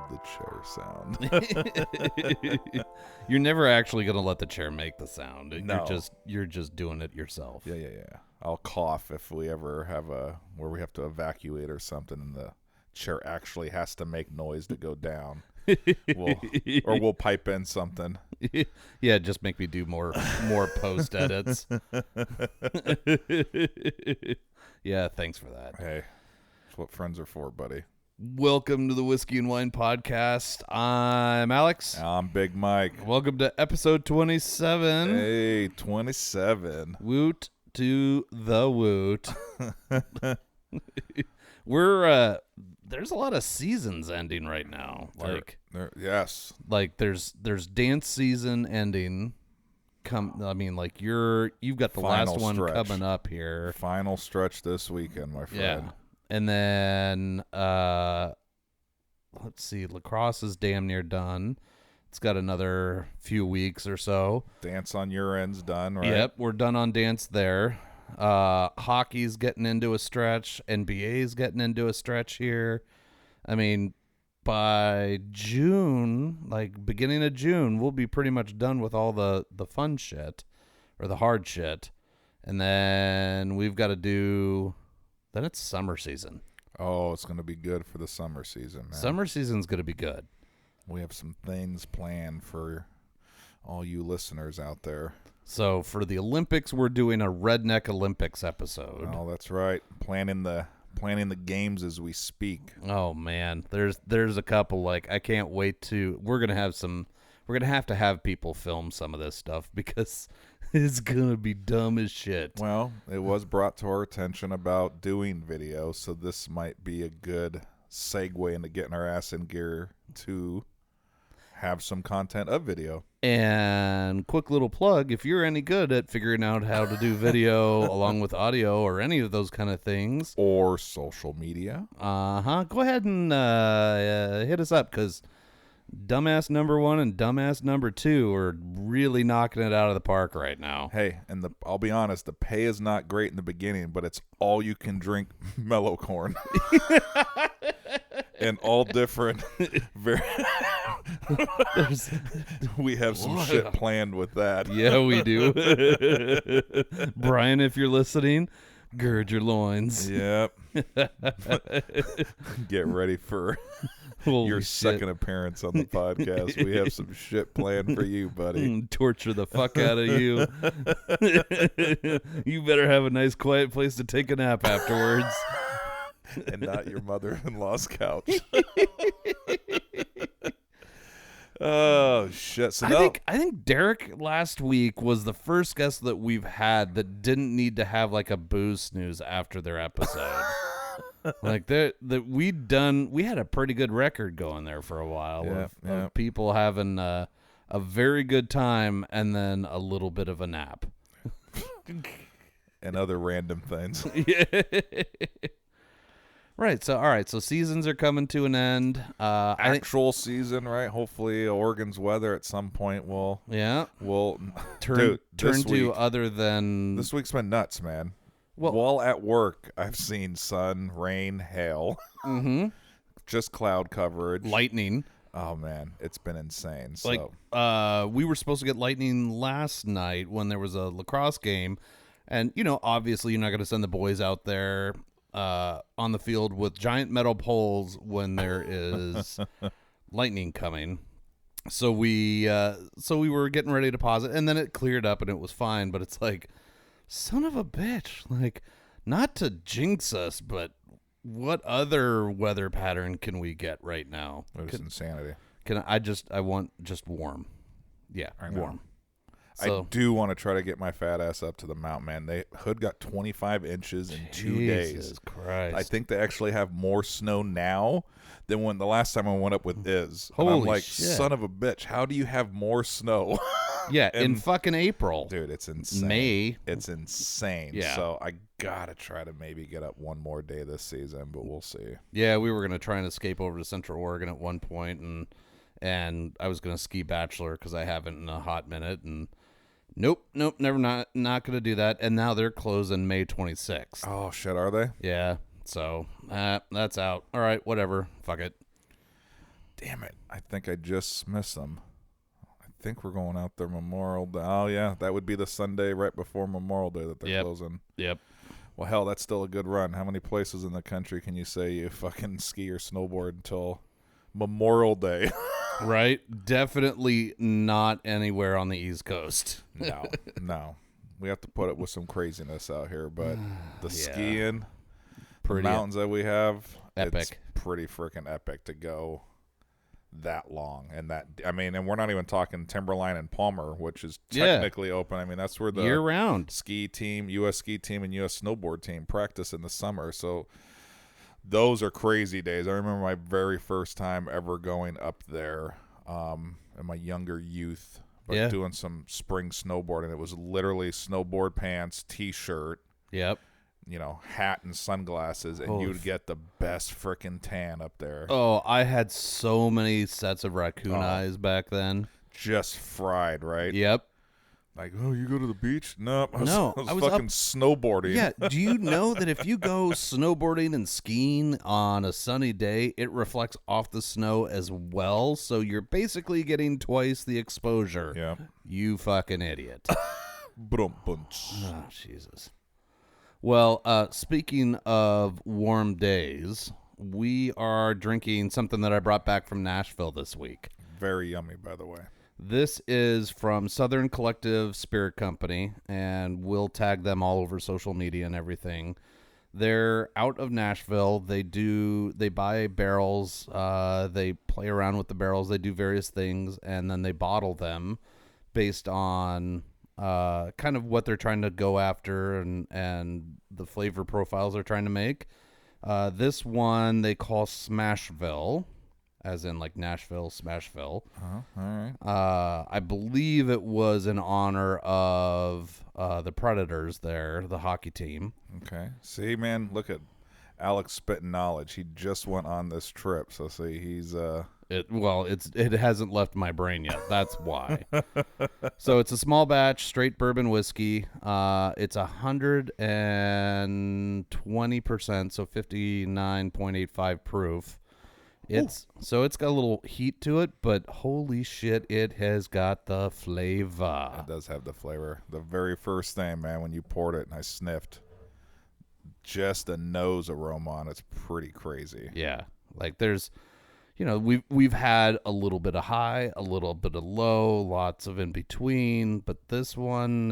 the chair sound. You're never actually going to let the chair make the sound. No. You're just doing it yourself. Yeah. I'll cough if we ever have where we have to evacuate or something, and the chair actually has to make noise to go down. We'll pipe in something. Yeah, just make me do more post edits. Yeah, thanks for that. Hey, that's what friends are for, buddy. Welcome to the Whiskey and Wine Podcast. I'm Alex. I'm Big Mike. Welcome to episode 27. Hey, 27. Woot to the woot. We're there's a lot of seasons ending right now. Yes. Like there's dance season ending. You've got the Final last one stretch. coming up here. Final stretch this weekend, my friend. Yeah. And then let's see, lacrosse is damn near done. It's got another few weeks or so. Dance on your end's done, right? Yep, we're done on dance there. Hockey's getting into a stretch. NBA's getting into a stretch here. I mean, by June, like beginning of June, we'll be pretty much done with all the fun shit or the hard shit. And then we've got to do, then it's summer season. Oh, it's going to be good for the summer season, man. Summer season's going to be good. We have some things planned for all you listeners out there. So for the Olympics, we're doing a Redneck Olympics episode. Oh, that's right. Planning the games as we speak. Oh man, there's a couple, like I can't wait to. We're gonna have to have people film some of this stuff because it's gonna be dumb as shit. Well, it was brought to our attention about doing video, so this might be a good segue into getting our ass in gear to have some content of video. And quick little plug, if you're any good at figuring out how to do video along with audio or any of those kind of things. Or social media. Go ahead and hit us up, because Dumbass number 1 and Dumbass number 2 are really knocking it out of the park right now. Hey, and I'll be honest, the pay is not great in the beginning, but it's all you can drink mellow corn. And all different. We have some shit planned with that. Yeah, we do. Brian, if you're listening, gird your loins. Yep. Get ready for your second appearance on the podcast. We have some shit planned for you, buddy. Torture the fuck out of you. You better have a nice quiet place to take a nap afterwards. And not your mother-in-law's couch. Oh shit! So I think Derek last week was the first guest that we've had that didn't need to have like a booze snooze after their episode. Like we had a pretty good record going there for a while of people having a very good time and then a little bit of a nap and other random things. Yeah. Right. So seasons are coming to an end. Actual season, right? Hopefully, Oregon's weather at some point will turn to week, other than this week's been nuts, man. Well, while at work, I've seen sun, rain, hail, just cloud coverage, lightning. Oh man, it's been insane. Like, so we were supposed to get lightning last night when there was a lacrosse game, and obviously you're not going to send the boys out there on the field with giant metal poles when there is lightning coming. So we were getting ready to pause it, and then it cleared up and it was fine. But it's like, son of a bitch, like, not to jinx us, but what other weather pattern can we get right now? It's insanity. I want just warm. Yeah, warm. So, I do want to try to get my fat ass up to the mountain, man. Hood got 25 inches in 2 days. Jesus Christ. I think they actually have more snow now than when the last time I went up with Iz. Holy and I'm like, shit. Son of a bitch, how do you have more snow? Yeah, in fucking April. Dude, it's insane. May. It's insane. Yeah. So I got to try to maybe get up one more day this season, but we'll see. Yeah, we were going to try and escape over to Central Oregon at one point, and I was going to ski Bachelor because I haven't in a hot minute, and Nope, never, not going to do that. And now they're closing May 26th. Oh, shit, are they? Yeah, so that's out. All right, whatever. Fuck it. Damn it. I think I just missed them. I think we're going out there Memorial Day. Oh, yeah. That would be the Sunday right before Memorial Day that they're closing. Yep. Well, hell, that's still a good run. How many places in the country can you say you fucking ski or snowboard until Memorial Day? Right? Definitely not anywhere on the East Coast. No. We have to put up with some craziness out here, but the Yeah. skiing, the Pretty mountains that we have, epic. it's pretty freaking epic to go that long. And and we're not even talking Timberline and Palmer, which is technically open. I mean, that's where the year round ski team, U.S. ski team, and U.S. snowboard team practice in the summer. So those are crazy days. I remember my very first time ever going up there in my younger youth, but doing some spring snowboarding. It was literally snowboard pants, T-shirt, hat and sunglasses, and you'd get the best frickin' tan up there. Oh, I had so many sets of raccoon eyes back then. Just fried, right? Yep. Like, oh, you go to the beach? Nope. I was fucking up, snowboarding. Yeah. Do you know that if you go snowboarding and skiing on a sunny day, it reflects off the snow as well? So you're basically getting twice the exposure. Yeah. You fucking idiot. Oh, Jesus. Well, speaking of warm days, we are drinking something that I brought back from Nashville this week. Very yummy, by the way. This is from Southern Collective Spirit Company, and we'll tag them all over social media and everything. They're out of Nashville. They buy barrels. They play around with the barrels. They do various things, and then they bottle them based on kind of what they're trying to go after and the flavor profiles they're trying to make. This one they call Smashville, as in like Nashville, Smashville. All right. I believe it was in honor of the Predators there, the hockey team. Okay. See, man, look at Alex spitting knowledge. He just went on this trip, so see, he's it hasn't left my brain yet. That's why. So it's a small batch, straight bourbon whiskey. It's 120%, so 59.85 proof. It's got a little heat to it, but holy shit, it has got the flavor. It does have the flavor. The very first thing, man, when you poured it and I sniffed, just a nose aroma on it's pretty crazy. Yeah, like there's, we've had a little bit of high, a little bit of low, lots of in between, but this one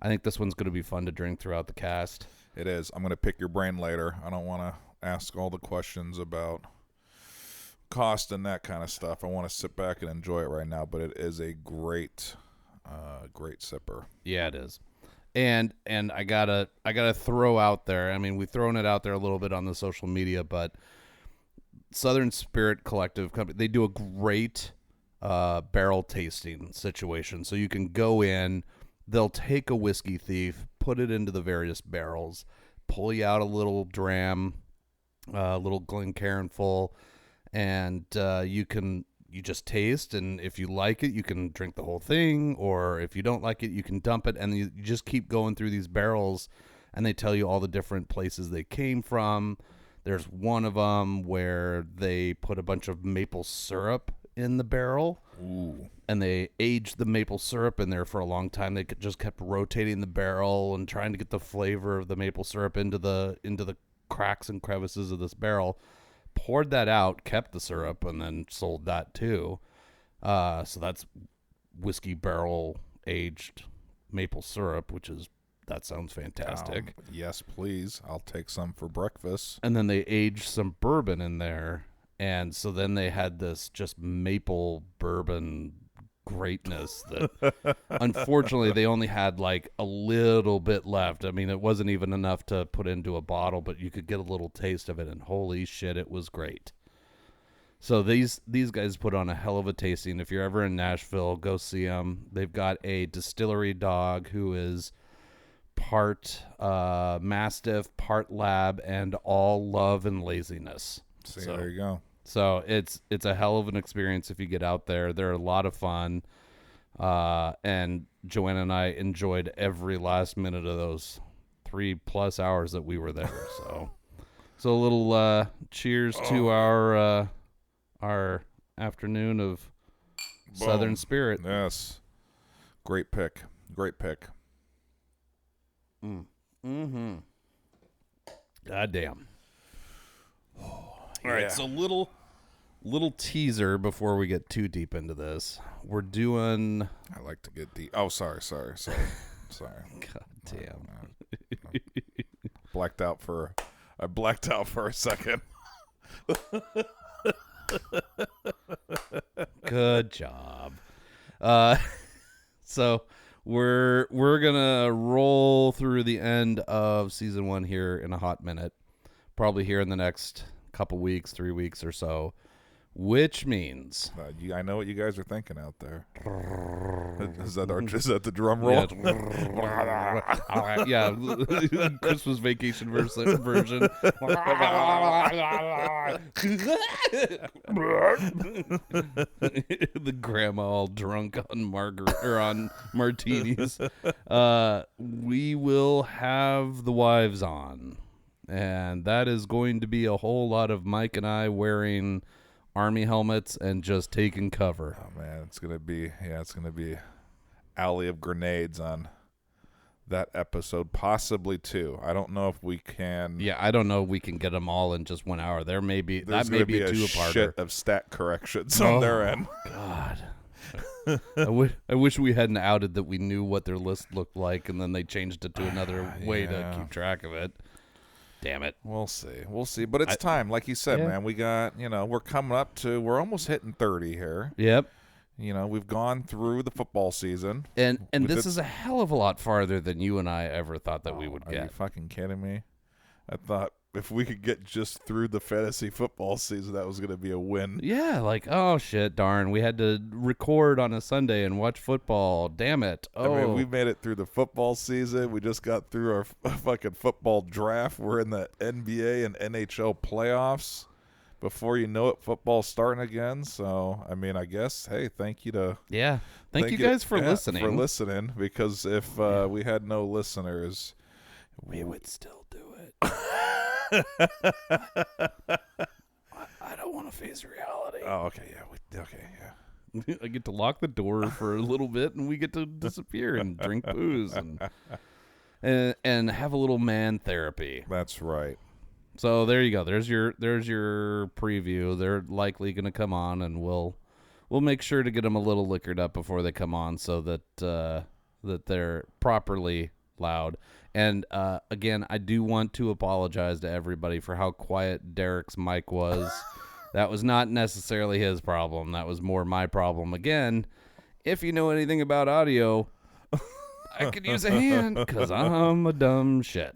I think this one's going to be fun to drink throughout the cast. It is. I'm going to pick your brain later. I don't want to ask all the questions about cost and that kind of stuff. I want to sit back and enjoy it right now, but it is a great sipper. Yeah, it is. And I gotta throw out there, I mean, we've thrown it out there a little bit on the social media, but Southern Spirit Collective Company, they do a great barrel tasting situation. So you can go in, they'll take a whiskey thief, put it into the various barrels, pull you out a little dram, a little Glencairn full, and you just taste, and if you like it, you can drink the whole thing, or if you don't like it, you can dump it, and you just keep going through these barrels, and they tell you all the different places they came from. There's one of them where they put a bunch of maple syrup in the barrel. Ooh. And they aged the maple syrup in there for a long time. They just kept rotating the barrel and trying to get the flavor of the maple syrup into the cracks and crevices of this barrel. Poured that out, kept the syrup, and then sold that too. So that's whiskey barrel aged maple syrup, that sounds fantastic. Yes, please. I'll take some for breakfast. And then they aged some bourbon in there. And so then they had this just maple bourbon greatness that unfortunately they only had like a little bit left. I mean, it wasn't even enough to put into a bottle, but you could get a little taste of it, and holy shit, it was great. So these guys put on a hell of a tasting. If you're ever in Nashville, go see them. They've got a distillery dog who is part Mastiff, part Lab, and all love and laziness. See, there you go. So it's a hell of an experience if you get out there. They're a lot of fun. And Joanna and I enjoyed every last minute of those 3+ hours that we were there. So a little cheers to our our afternoon of Southern Boom. Spirit. Yes. Great pick. Great pick. Mm-hmm. God damn. All right, Yeah. so little teaser before we get too deep into this. We're doing... I like to get deep. Oh, sorry. Sorry. God damn. I blacked out for a second. Good job. So we're gonna roll through the end of season 1 here in a hot minute, probably here in the next couple weeks, 3 weeks or so, which means I know what you guys are thinking out there. Is that the drum roll? Yeah, Christmas Vacation version. The grandma all drunk on on martinis. We will have the wives on, and that is going to be a whole lot of Mike and I wearing Army helmets and just taking cover. Oh man, it's gonna be alley of grenades on that episode, possibly 2. I don't know if we can. Yeah, I don't know if we can get them all in just 1 hour. There may be There's that may be a two-parter. shit of stat corrections on their end. God, I wish we hadn't outed that we knew what their list looked like, and then they changed it to another way to keep track of it. Damn it. We'll see. But it's time, like you said, man. We got, we're coming up to, we're almost hitting 30 here. Yep. We've gone through the football season. And this is a hell of a lot farther than you and I ever thought that we would get. Are you fucking kidding me? I thought if we could get just through the fantasy football season, that was going to be a win. Yeah, like, oh, shit, darn. We had to record on a Sunday and watch football. Damn it. Oh. I mean, we made it through the football season. We just got through our fucking football draft. We're in the NBA and NHL playoffs. Before you know it, football's starting again. So, I mean, I guess, hey, thank you to... Yeah. Thank you guys for listening. For listening, because if we had no listeners... We would still do it. I don't want to face reality. Oh, okay, yeah. I get to lock the door for a little bit, and we get to disappear and drink booze and have a little man therapy. That's right. So there you go. There's your preview. They're likely going to come on, and we'll make sure to get them a little liquored up before they come on, so that they're properly loud. And again, I do want to apologize to everybody for how quiet Derek's mic was. That was not necessarily his problem. That was more my problem. Again, if you know anything about audio, I could use a hand because I'm a dumb shit.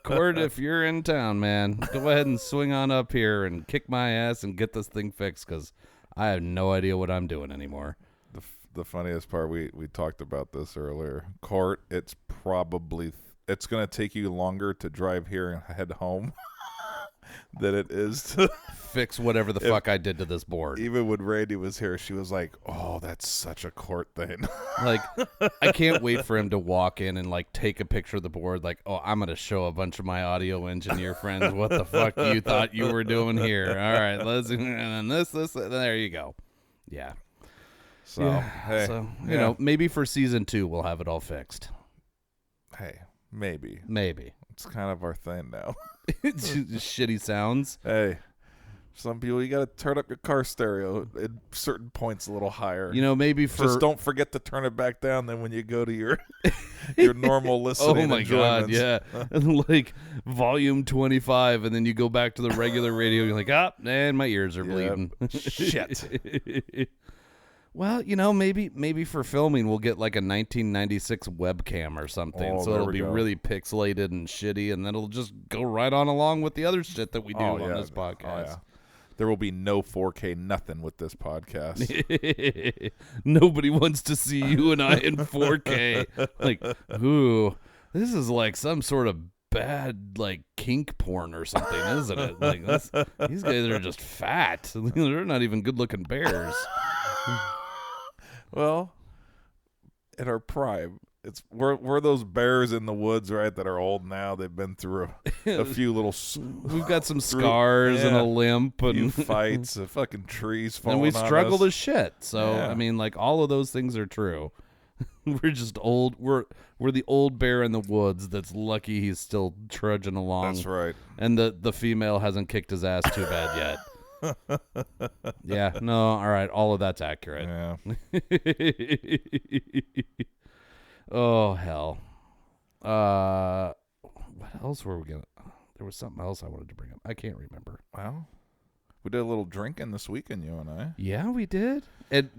Cord, if you're in town, man, go ahead and swing on up here and kick my ass and get this thing fixed, because I have no idea what I'm doing anymore. The funniest part, we talked about this earlier. Court, it's going to take you longer to drive here and head home than it is to fix whatever the fuck I did to this board. Even when Randy was here, she was like, "Oh, that's such a Court thing." Like, I can't wait for him to walk in and like take a picture of the board. Like, oh, I'm gonna show a bunch of my audio engineer friends what the fuck you thought you were doing here. All right, let's and then this, and there you go. Yeah. So, hey, you know, maybe for season 2 we'll have it all fixed. Hey, maybe. It's kind of our thing now. It's just shitty sounds. Hey, some people, you got to turn up your car stereo at certain points a little higher. You know, maybe just don't forget to turn it back down. Then when you go to your normal listening, oh my god, yeah, like volume 25, and then you go back to the regular radio. You're like, man, my ears are bleeding. Shit. Well, you know, maybe for filming we'll get like a 1996 webcam or something, so it'll be really pixelated and shitty, and then it'll just go right on along with the other shit that we do on this podcast. Oh, yeah. There will be no 4K nothing with this podcast. Nobody wants to see you and I in 4K. Like, ooh, this is like some sort of bad like kink porn or something, isn't it? Like these guys are just fat. They're not even good looking bears. Well, in our prime, we're those bears in the woods, right? That are old now. They've been through a few little. We've got some scars and a limp few and fights, fucking trees falling. and we on struggled us. as shit. So Yeah. I mean, like all of those things are true. We're just old. We're the old bear in the woods that's lucky he's still trudging along. That's right. And the female hasn't kicked his ass too bad yet. Yeah, no, all right, all of that's accurate. Yeah. Oh hell. What else were we gonna? There was something else I wanted to bring up. I can't remember. Well, we did a little drinking this weekend, you and I. Yeah, we did. And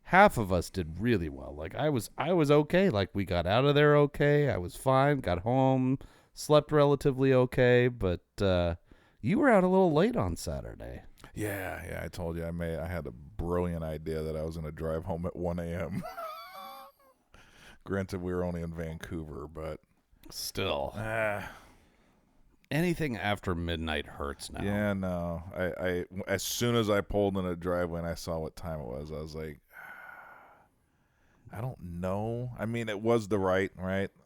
half of us did really well. Like I was okay. Like we got out of there okay. I was fine. Got home, slept relatively okay. But you were out a little late on Saturday. Yeah. I told you I had a brilliant idea that I was going to drive home at 1 a.m. Granted, we were only in Vancouver, but Still, anything after midnight hurts now. yeah, no. I as soon as I pulled in a driveway and I saw what time it was, I was like, I don't know. I mean, it was right?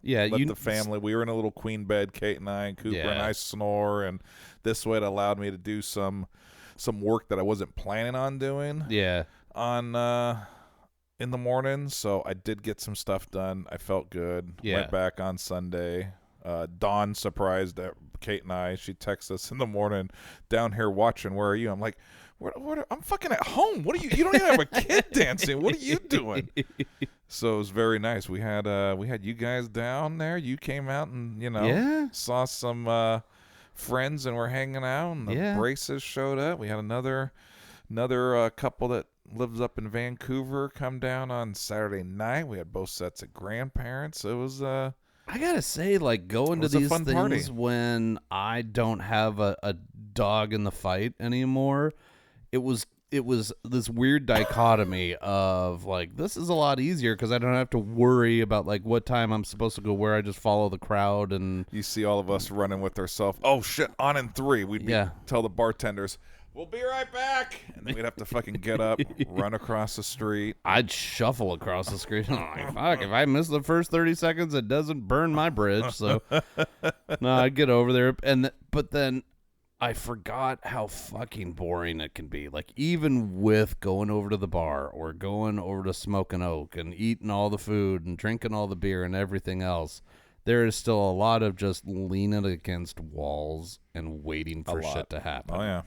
Yeah, Let the family. We were in a little queen bed, Kate and I, and Cooper and I snore, and this way it allowed me to do some work that I wasn't planning on doing. Yeah. On in the morning, so I did get some stuff done. I felt good. Yeah. Went back on Sunday. Dawn surprised Kate and I. She texted us in the morning, down here watching. Where are you? I'm like, what? I'm fucking at home. What are you? You don't even have a kid dancing. What are you doing? So it was very nice. We had you guys down there. You came out and saw some friends and we're hanging out. And the Braces showed up. We had another couple that lives up in Vancouver come down on Saturday night. We had both sets of grandparents. It was I gotta say, like going to these things party. when I don't have a dog in the fight anymore, it was this weird dichotomy of like, this is a lot easier because I don't have to worry about like what time I'm supposed to go where. I just follow the crowd. And you see all of us running with ourselves. Oh shit, on in 3. We'd tell the bartenders, we'll be right back. And then we'd have to fucking get up, run across the street. I'd shuffle across the street. Like, fuck, if I miss the first 30 seconds, it doesn't burn my bridge. So, no, I'd get over there. But then I forgot how fucking boring it can be. Like, even with going over to the bar or going over to Smokin' Oak and eating all the food and drinking all the beer and everything else, there is still a lot of just leaning against walls and waiting for shit to happen. Oh, yeah.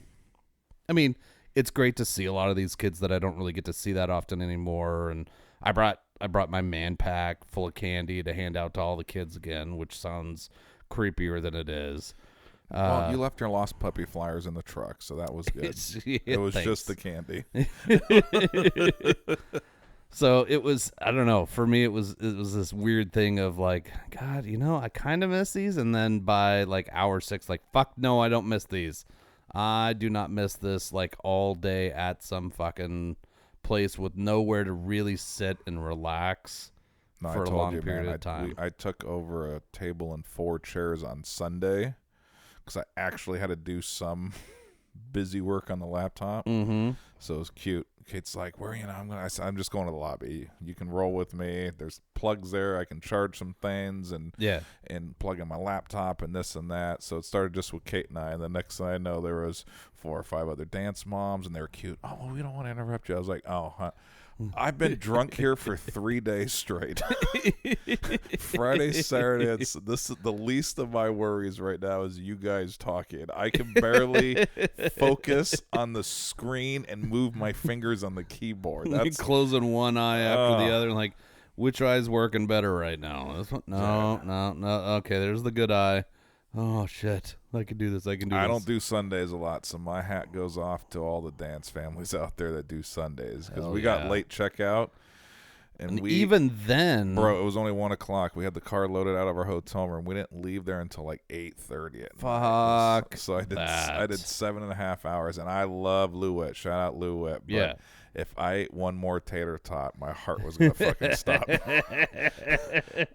I mean, it's great to see a lot of these kids that I don't really get to see that often anymore. And I brought my man pack full of candy to hand out to all the kids again, which sounds creepier than it is. Well, you left your lost puppy flyers in the truck, so that was good. It was just the candy. So it was, I don't know, for me it was this weird thing of like, God, I kind of miss these. And then by like hour 6, like, fuck no, I don't miss these. I do not miss this, like, all day at some fucking place with nowhere to really sit and relax for a long period of time. I took over a table and 4 chairs on Sunday because I actually had to do some busy work on the laptop. Mm-hmm. So it was cute. Kate's like, I'm just going to the lobby. You can roll with me. There's plugs there. I can charge some things and plug in my laptop and this and that. So it started just with Kate and I. And the next thing I know, there was 4 or 5 other dance moms, and they were cute. Oh, well, we don't want to interrupt you. I was like, oh, huh. I've been drunk here for 3 days straight. Friday, Saturday. This is the least of my worries right now is you guys talking. I can barely focus on the screen and move my fingers on the keyboard. That's closing one eye after the other, and like, which eye's working better right now? This one? No. Okay, there's the good eye. Oh shit! I can do this. I don't do Sundays a lot, so my hat goes off to all the dance families out there that do Sundays because we got late checkout, and we even then, bro, it was only 1 o'clock. We had the car loaded out of our hotel room. We didn't leave there until like 8:30 at night. Fuck. So I did 7.5 hours, and I love Louette. Shout out Louette. But if I ate one more tater tot, my heart was gonna fucking stop.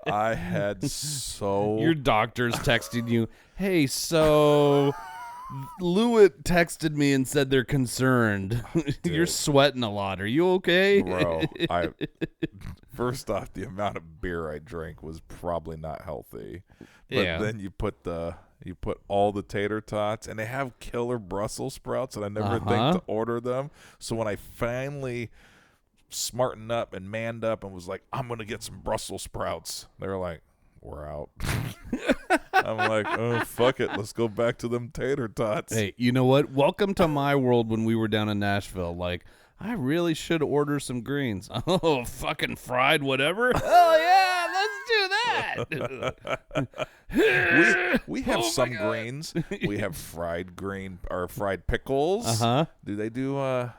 I had your doctor's texting you, hey, so Lewitt texted me and said they're concerned. You're Dude. sweating a lot. Are you okay? Bro, first off, the amount of beer I drank was probably not healthy. But Yeah. then you put all the tater tots, and they have killer Brussels sprouts, and I never think to order them. So when I finally smartened up and manned up and was like, I'm gonna get some Brussels sprouts, they were like, we're out. I'm like, oh, fuck it, let's go back to them tater tots. Hey, you know what? Welcome to my world when we were down in Nashville. Like, I really should order some greens. Oh, fucking fried whatever? Hell yeah, let's do that. we have some greens. We have fried green or fried pickles. Uh-huh. Do they do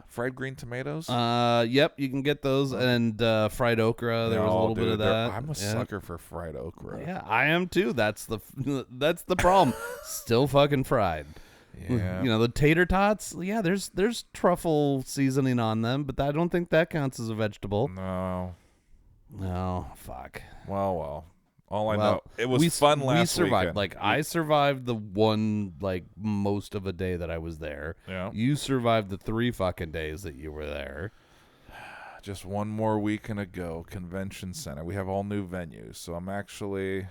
fried green tomatoes? Yep, you can get those, and fried okra. There was a little bit of that. I'm a sucker for fried okra. Yeah, I am too. That's the problem. Still fucking fried. Yeah. You know, the tater tots, yeah, there's truffle seasoning on them, but I don't think that counts as a vegetable. No. No, fuck. Well. All I know, it was fun last We survived. weekend. Like, I survived the one, like, most of a day that I was there. Yeah. You survived the 3 fucking days that you were there. Just one more weekend ago, convention center. We have all new venues, so I'm actually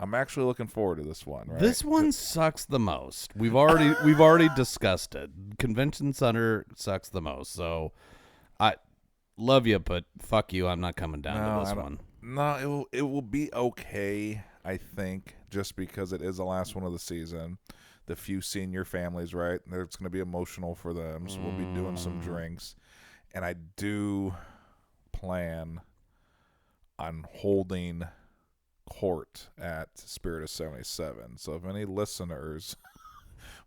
looking forward to this one. Right? This one sucks the most. We've already discussed it. Convention center sucks the most. So, I love you, but fuck you. I'm not coming down to this one. No, it will be okay, I think, just because it is the last one of the season. The few senior families, right? It's going to be emotional for them, so we'll be doing some drinks. And I do plan on holding court at Spirit of 77. So if any listeners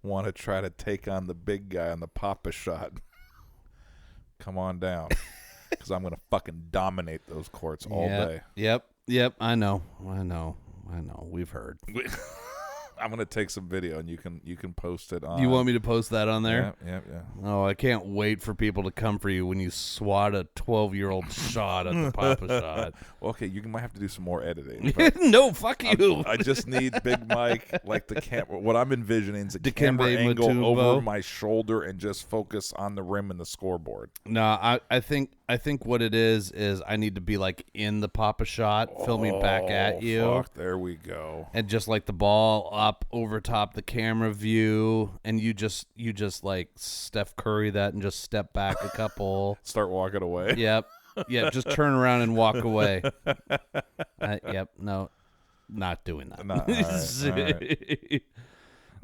want to try to take on the big guy on the Papa Shot, come on down. Because I'm going to fucking dominate those courts all day. Yep. I know. We've heard. I'm going to take some video, and you can post it on. You want me to post that on there? Yeah. Oh, I can't wait for people to come for you when you swat a 12-year-old shot at the Papa Shot. Well, okay, you might have to do some more editing. But No, fuck you. I just need Big Mike, like the camera. What I'm envisioning is a Dikembe camera angle Mutombo. over my shoulder and just focus on the rim and the scoreboard. No, I think what it is I need to be like in the Papa Shot, filming back at you. Fuck, there we go. And just like the ball up over top the camera view, and you just like Steph Curry that and just step back a couple. Start walking away. Yep. Just turn around and walk away. Yep. No, not doing that. No, all right.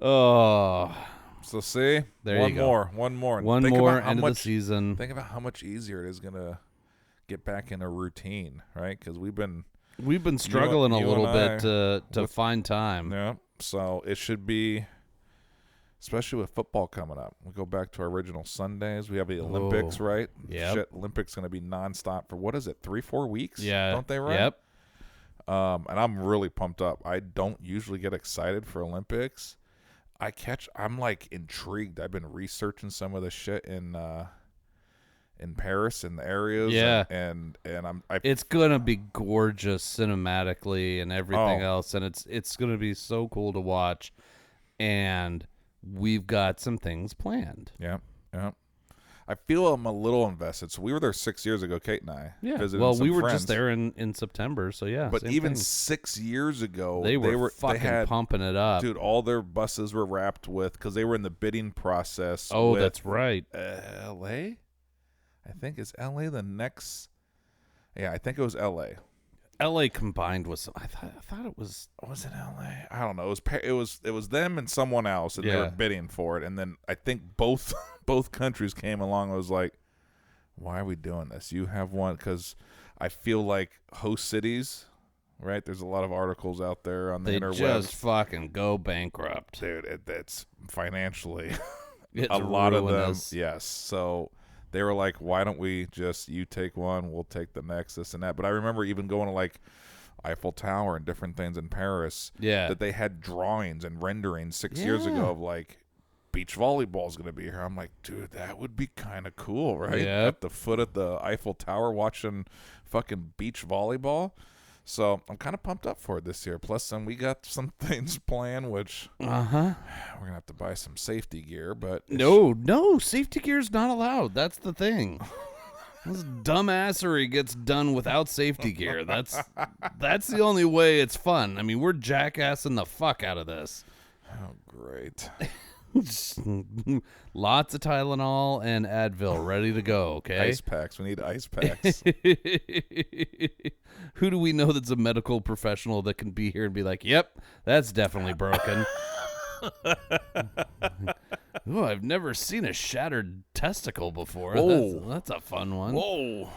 Oh, So see, there one you go. more, one more, One think more about how end of much, the season. Think about how much easier it is gonna get back in a routine, right? Because we've been struggling a you little and bit to with- find time. Yeah. So it should be, especially with football coming up. We go back to our original Sundays. We have the Olympics, right? Yep. Shit, Olympics going to be nonstop for what is it, 3-4 weeks? Yeah. Don't they, right? Yep. And I'm really pumped up. I don't usually get excited for Olympics. I'm like intrigued. I've been researching some of the shit in Paris in the areas. Yeah. And It's gonna be gorgeous cinematically and everything Oh. else, and it's gonna be so cool to watch. And we've got some things planned. Yeah. I feel I'm a little invested. So we were there 6 years ago, Kate and I. visiting Well, some we were friends. just there in September, so yeah. But same even thing. 6 years ago, they were fucking had, pumping it up. dude. All their buses were wrapped with because they were in the bidding process. Oh, with, that's right. L.A. I think is L.A. the next. Yeah, I think it was L.A. L.A. combined with some. I thought it was. Was it L.A.? I don't know. It was them and someone else, and they were Yeah. bidding for it. And then I think both countries came along. and was like, why are we doing this? You have one because I feel like host cities, right? There's a lot of articles out there on the They interwebs. just fucking go bankrupt. Dude, it's financially It's a lot ruinous. of them. Yes. So they were like, why don't we just, you take one, we'll take the next, this and that. But I remember even going to like Eiffel Tower and different things in Paris. Yeah. That they had drawings and renderings 6 years Yeah. ago of like, beach volleyball is going to be here. I'm like, dude, that would be kind of cool, right? Yep. At the foot of the Eiffel Tower watching fucking beach volleyball. So I'm kind of pumped up for it this year. Plus, then we got some things planned, which we're gonna have to buy some safety gear. But No, safety gear's not allowed. That's the thing. This dumbassery gets done without safety gear. That's the only way it's fun. I mean, we're jackassing the fuck out of this. oh, great. Lots of Tylenol and Advil ready to go, okay? Ice packs. We need ice packs. Who do we know that's a medical professional that can be here and be like, yep, that's definitely broken? Oh, I've never seen a shattered testicle before. Whoa. That's a fun one. Whoa.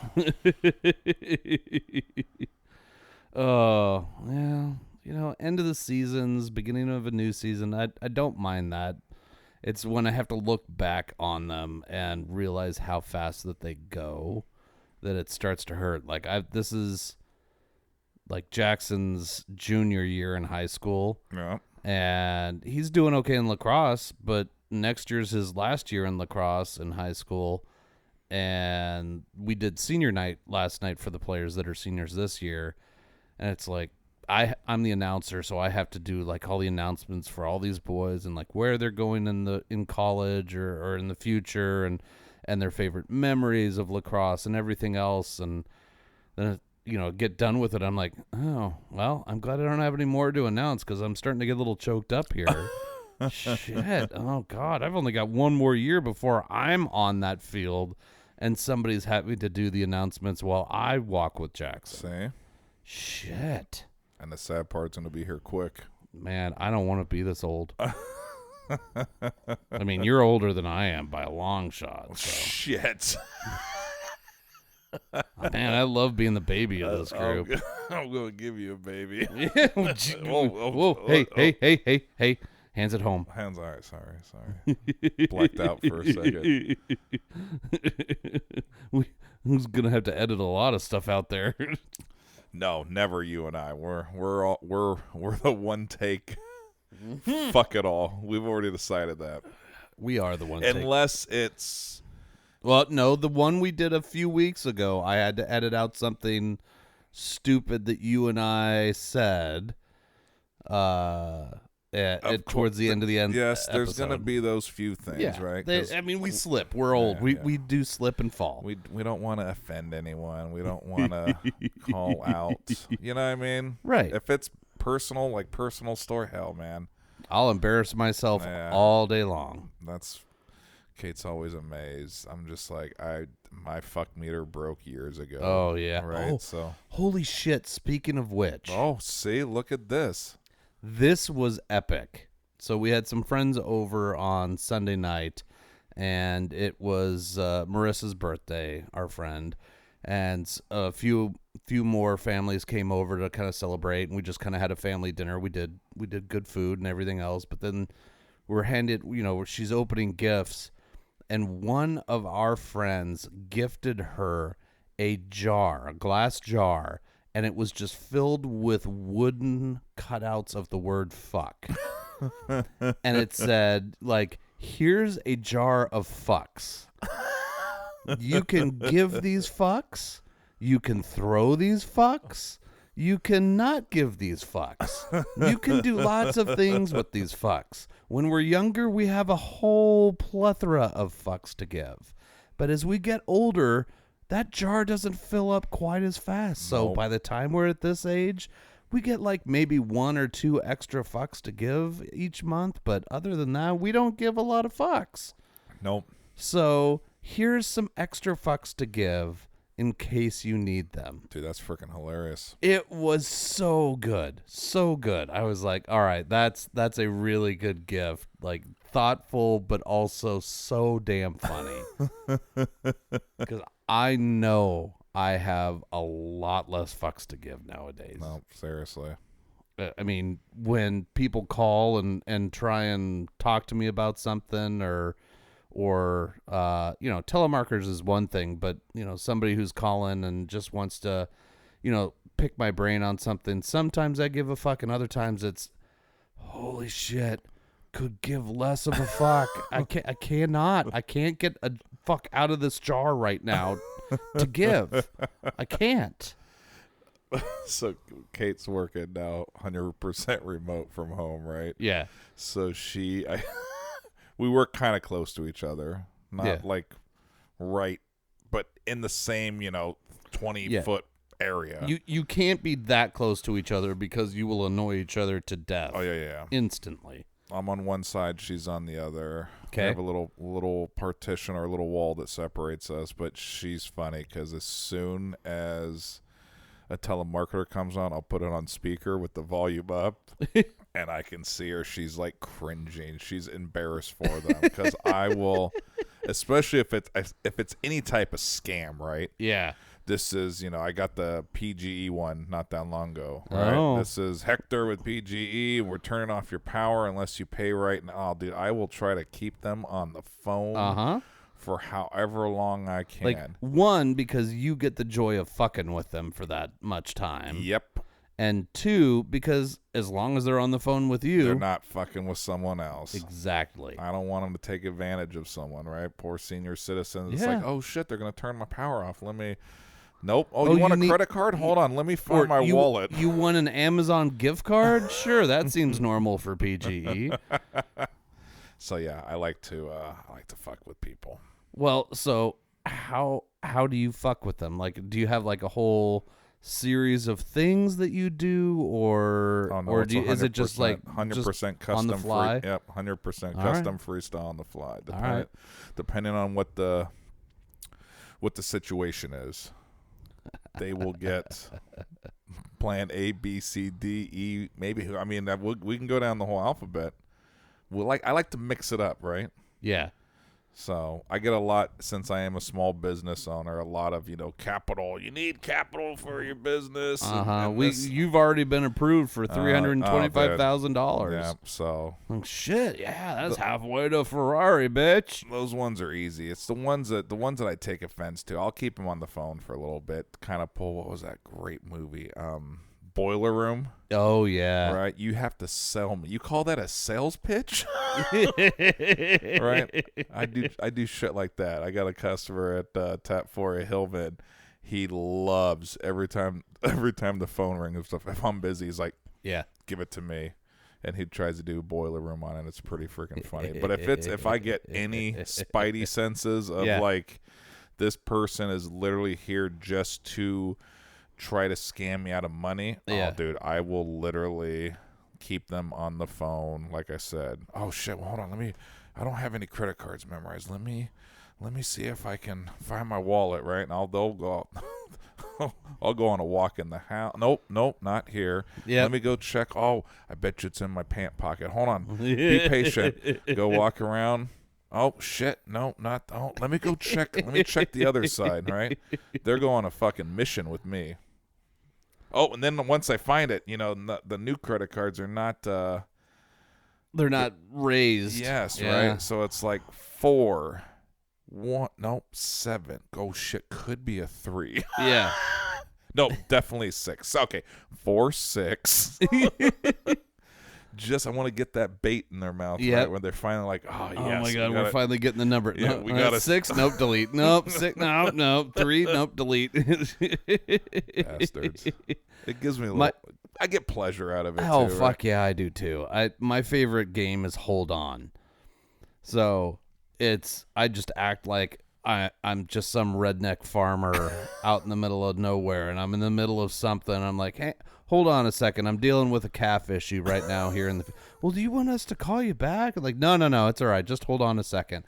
Oh, yeah. You know, end of the seasons, beginning of a new season. I don't mind that. It's when I have to look back on them and realize how fast that they go that it starts to hurt. Like this is like Jackson's junior year in high school. Yeah. And he's doing okay in lacrosse, but next year's his last year in lacrosse in high school. And we did senior night last night for the players that are seniors this year. And it's like, I'm the announcer, so I have to do like all the announcements for all these boys and like where they're going in college or in the future and their favorite memories of lacrosse and everything else. And then, get done with it. I'm like, oh, well, I'm glad I don't have any more to announce because I'm starting to get a little choked up here. Shit. Oh, God. I've only got one more year before I'm on that field and somebody's happy to do the announcements while I walk with Jackson. See? Shit. And the sad part's going to be here quick. Man, I don't want to be this old. I mean, you're older than I am by a long shot. So. Shit. Man, I love being the baby of this group. I'm going to give you a baby. Whoa. Hey. Hands at home. Hands, all right. Sorry. Blacked out for a second. Who's going to have to edit a lot of stuff out there? No, never you and I. We're the one take. Fuck it all. We've already decided that. We are the one Unless it's... Well, no, the one we did a few weeks ago, I had to edit out something stupid that you and I said towards the end of the end. Yes, there's going to be those few things, right? We slip. We're old. We do slip and fall. We don't want to offend anyone. We don't want to call out. You know what I mean? Right. If it's personal, like personal story, hell, man. I'll embarrass myself all day long. That's... Kate's always amazed. I'm just like, my fuck meter broke years ago. Oh, yeah. Right, oh, so. Holy shit, speaking of which. Oh, see, look at this. This was epic. So we had some friends over on Sunday night, and it was Marissa's birthday, our friend, and a few more families came over to kind of celebrate, and we just kind of had a family dinner. We did good food and everything else, but then we're handed, she's opening gifts, and one of our friends gifted her a glass jar, and it was just filled with wooden cutouts of the word fuck. And it said, like, here's a jar of fucks. You can give these fucks. You can throw these fucks. You cannot give these fucks. You can do lots of things with these fucks. When we're younger, we have a whole plethora of fucks to give. But as we get older, that jar doesn't fill up quite as fast. So by the time we're at this age, we get like maybe 1 or 2 extra fucks to give each month. But other than that, we don't give a lot of fucks. Nope. So here's some extra fucks to give in case you need them. Dude, that's freaking hilarious. It was so good. So good. I was like, all right, that's a really good gift. Like, thoughtful, but also so damn funny. Because I know I have a lot less fucks to give nowadays. No, seriously. I mean, when people call and try and talk to me about something or telemarketers is one thing, but somebody who's calling and just wants to pick my brain on something, sometimes I give a fuck, and other times it's holy shit, could give less of a fuck. I can't get a fuck out of this jar right now to give. I can't. So Kate's working now 100% remote from home, right? Yeah. So we work kind of close to each other. Not like right, but in the same, 20-foot area. You can't be that close to each other because you will annoy each other to death. Oh, yeah. Instantly. I'm on one side, she's on the other. Okay. We have a little partition or a little wall that separates us, but she's funny because as soon as a telemarketer comes on, I'll put it on speaker with the volume up, and I can see her. She's like cringing. She's embarrassed for them because I will, especially if it's any type of scam, right? Yeah. This is, I got the PGE one not that long ago, right? Oh. This is Hector with PGE. We're turning off your power unless you pay right now. Dude, I will try to keep them on the phone for however long I can. Like, one, because you get the joy of fucking with them for that much time. Yep. And two, because as long as they're on the phone with you, they're not fucking with someone else. Exactly. I don't want them to take advantage of someone, right? Poor senior citizens. It's Yeah. like, oh, shit, they're going to turn my power off. Nope. Oh, you want a credit card? Hold on. Let me find my wallet. You want an Amazon gift card? Sure, that seems normal for PGE. So yeah, I like to fuck with people. Well, so how do you fuck with them? Like, do you have like a whole series of things that you do, or is it just like 100% custom on the fly? Free, yep, 100% custom freestyle on the fly. Depending on what the situation is. They will get plan A, B, C, D, E, maybe. I mean, we can go down the whole alphabet. I like to mix it up, right? Yeah. So I get a lot, since I am a small business owner, a lot of, capital. You need capital for your business. You've already been approved for $325,000. Yeah, so. Oh, shit, yeah, that's halfway to Ferrari, bitch. Those ones are easy. It's the ones that I take offense to. I'll keep them on the phone for a little bit. Kind of pull, what was that great movie? Boiler Room. Oh, yeah. Right? You have to sell me. You call that a sales pitch? Right? I do shit like that. I got a customer at Tap 4 at Hillman. He loves every time the phone rings and stuff. If I'm busy, he's like, yeah, give it to me. And he tries to do Boiler Room on it. It's pretty freaking funny. But if I get any spidey senses of like, this person is literally here just to try to scam me out of money, oh dude, I will literally keep them on the phone. Like I said, oh shit, well, hold on, I don't have any credit cards memorized. Let me see if I can find my wallet, right? And they'll go I'll go on a walk in the house. Nope, not here. Let me go check. Oh, I bet you it's in my pant pocket. Hold on, be patient. Go walk around. Oh shit, no, not. Oh, let me go check. Let me check the other side, right? They're going on a fucking mission with me. Oh, and then once I find it, the new credit cards are not. They're not raised. Yes, right. So it's like 4, 1, nope, 7. Oh shit, could be a 3. Yeah. No, definitely 6. Okay, 4, 6. I want to get that bait in their mouth, right? When they're finally like, oh, yes. Oh, my God, we're finally getting the number. Yeah, we got a 6, nope, delete. Nope, 6, nope, 3, nope, delete. Bastards. It gives me a little, I get pleasure out of it, oh, too. Fuck right? Yeah, I do, too. My favorite game is Hold On. So, I just act like I'm just some redneck farmer out in the middle of nowhere, and I'm in the middle of something. I'm like, hey, hold on a second. I'm dealing with a calf issue right now here in the. Well, do you want us to call you back? I'm like, no, it's all right. Just hold on a second.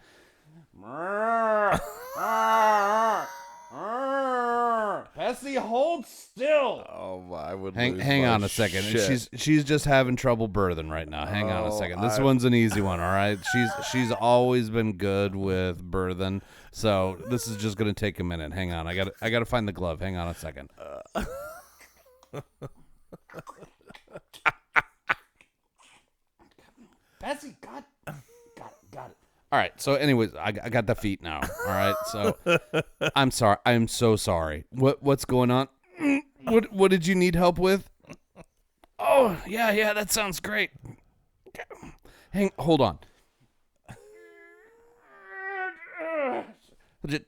Bessie, hold still. Oh, I would hang on a second. Shit. She's just having trouble birthing right now. Hang on a second. This one's an easy one. All right. She's always been good with birthing, so this is just gonna take a minute. Hang on. I got to find the glove. Hang on a second. Bessie, got it. All right. So, anyways, I got the feet now. All right. So, I'm sorry. I'm so sorry. What's going on? What did you need help with? Oh, yeah. That sounds great. Hold on.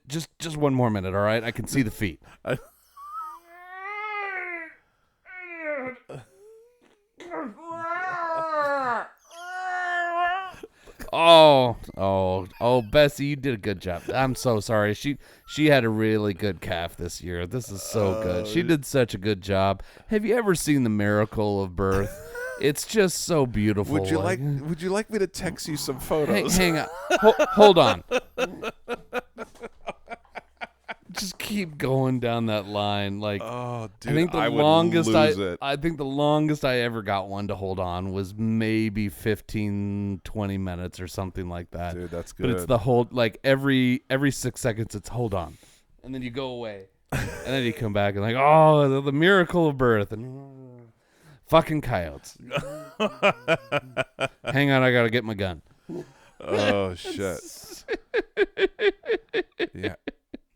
Just one more minute. All right. I can see the feet. Oh, Bessie, you did a good job. I'm so sorry. She had a really good calf this year. This is so good. She did such a good job. Have you ever seen the miracle of birth? It's just so beautiful. Would you like me to text you some photos? Hang on. Hold on. Just keep going down that line. Like, Oh, dude, I think the would longest lose it. I think the longest I ever got one to hold on was maybe 15, 20 minutes or something like that. Dude, that's good. But it's the hold, like every 6 seconds it's hold on. And then you go away. And then you come back and like, oh, the miracle of birth. And fucking coyotes. Hang on, I got to get my gun. Oh, shit. Yeah.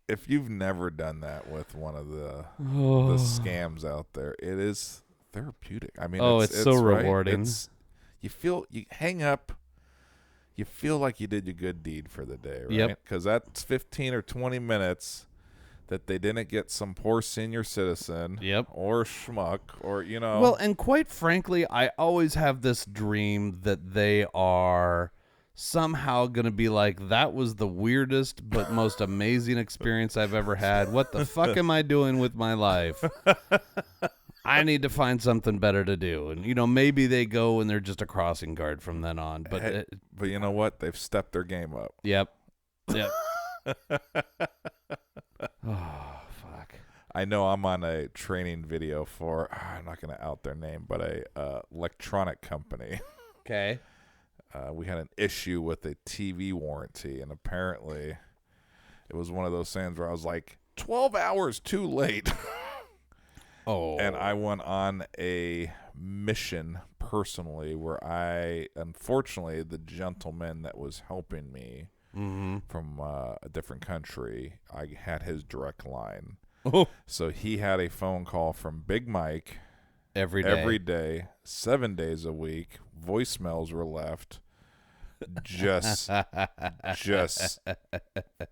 If you've never done that with one of the scams out there, it is therapeutic. I mean, it's so right. rewarding. You hang up, you feel like you did your good deed for the day, right? Yep. Because that's 15 or 20 minutes that they didn't get some poor senior citizen or schmuck or, Well, and quite frankly, I always have this dream that they are somehow going to be like, that was the weirdest but most amazing experience I've ever had. What the fuck am I doing with my life? I need to find something better to do. And, maybe they go and they're just a crossing guard from then on. But but you know what? They've stepped their game up. Yep. Oh, fuck. I know I'm on a training video for, I'm not going to out their name, but a electronic company. Okay. We had an issue with a TV warranty, and apparently it was one of those things where I was like, 12 hours too late. Oh. And I went on a mission personally where unfortunately, the gentleman that was helping me from a different country, I had his direct line. Oh. So he had a phone call from Big Mike every day, 7 days a week. Voicemails were left. Just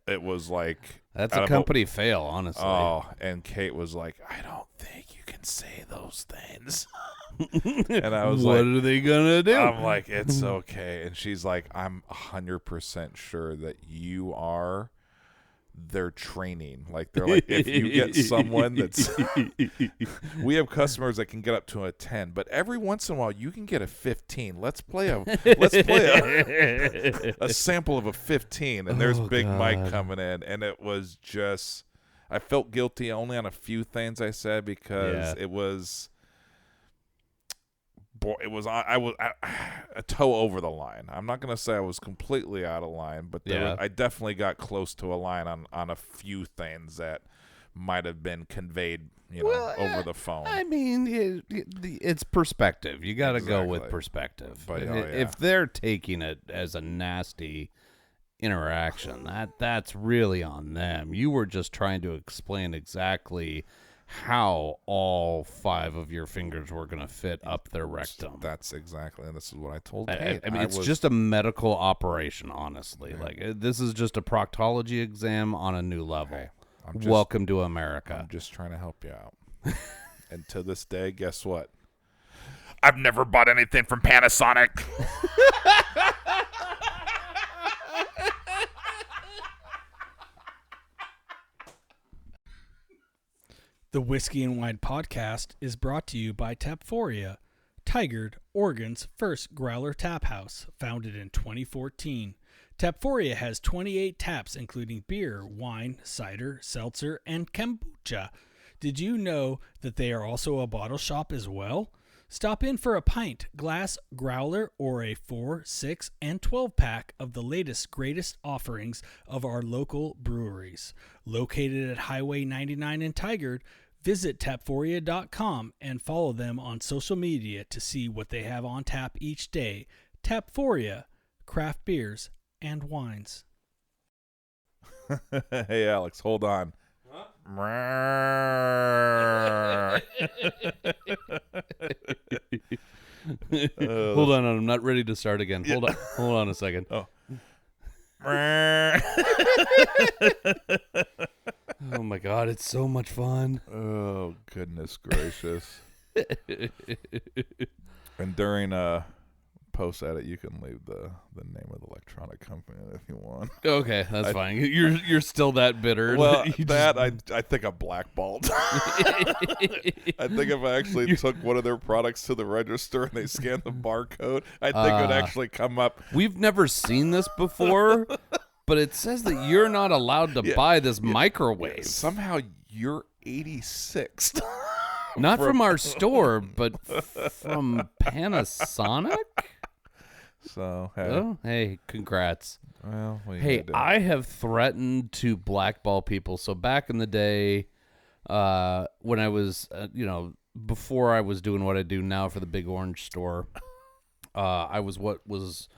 it was like, that's a company fail, honestly. Oh, and Kate was like, I don't think you can say those things. And I was what like, are they gonna do? I'm like, it's okay. And she's like, I'm 100% sure that you are their training. Like, they're like, if you get someone that's we have customers that can get up to a 10, but every once in a while you can get a 15. Let's play a sample of a 15. And there's Big Mike coming in, and it was just, I felt guilty only on a few things I said because it was I was a toe over the line. I'm not going to say I was completely out of line, but I definitely got close to a line on a few things that might have been conveyed, over the phone. I mean, it's perspective. You got to go with perspective. But if they're taking it as a nasty interaction, that's really on them. You were just trying to explain exactly how all 5 of your fingers were going to fit up their rectum. That's exactly, and this is what I told Kate. I mean, it's just a medical operation, honestly. Yeah. Like, this is just a proctology exam on a new level. Hey, welcome to America. I'm just trying to help you out. And to this day, guess what? I've never bought anything from Panasonic. The Whiskey and Wine podcast is brought to you by Tapforia, Tigard, Oregon's first growler tap house, founded in 2014. Tapforia has 28 taps including beer, wine, cider, seltzer, and kombucha. Did you know that they are also a bottle shop as well? Stop in for a pint, glass, growler, or a 4, 6, and 12-pack of the latest, greatest offerings of our local breweries. Located at Highway 99 in Tigard, visit tapforia.com and follow them on social media to see what they have on tap each day. Tapforia, craft beers and wines. Hey, Alex, hold on. Huh? Hold on, I'm not ready to start again. Hold on a second. Oh. Oh my God, it's so much fun. Oh, goodness gracious. And during post edit, you can leave the name of the electronic company if you want. Okay, that's fine. You're still that bitter. Well, You I think I'm blackballed. I think if I actually took one of their products to the register and they scanned the barcode, I think it would actually come up. We've never seen this before, but it says that you're not allowed to buy this microwave. Somehow you're 86th. Not from our store, but from Panasonic? So, hey. Oh, hey, congrats. Well, what are you Hey, gonna do? I have threatened to blackball people. So back in the day, when I was, before I was doing what I do now for the Big Orange store, I was what was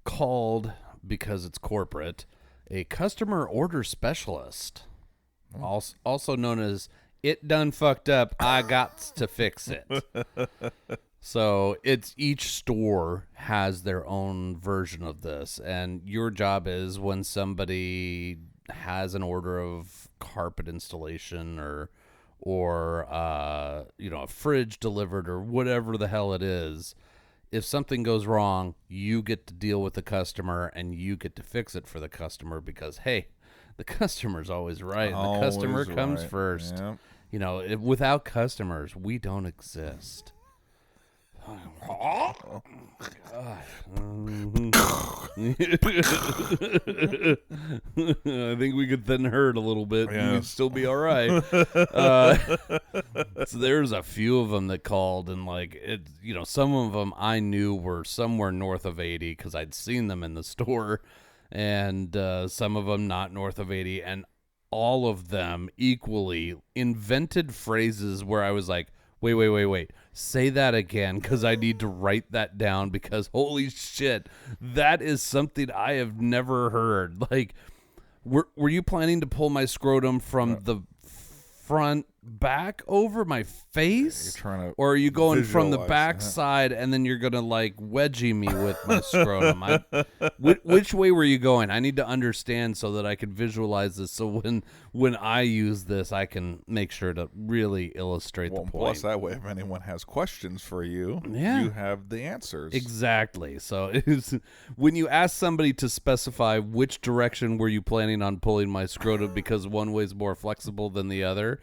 called, because it's corporate, a customer order specialist, also known as "it done fucked up, I got to fix it." So it's each store has their own version of this, and your job is when somebody has an order of carpet installation or a fridge delivered or whatever the hell it is. If something goes wrong, you get to deal with the customer and you get to fix it for the customer because, hey, the customer's always right. The customer comes right. first. Yep. Without customers, we don't exist. God. I think we could thin her a little bit and we'd still be all right. So there's a few of them that called, and some of them I knew were somewhere north of 80 because I'd seen them in the store, and some of them not north of 80, and all of them equally invented phrases where I was like, wait. Say that again, because I need to write that down, because holy shit, that is something I have never heard. Like, were you planning to pull my scrotum from the front back over my face? You're trying to or are you going from the visualize back that. side and then you're going to like wedgie me with my scrotum? Which way were you going? I need to understand so that I can visualize this. So when I use this, I can make sure to really illustrate the point. Plus, that way, if anyone has questions for you, Yeah. you have the answers. Exactly. So when you ask somebody to specify which direction were you planning on pulling my scrotum because one way is more flexible than the other,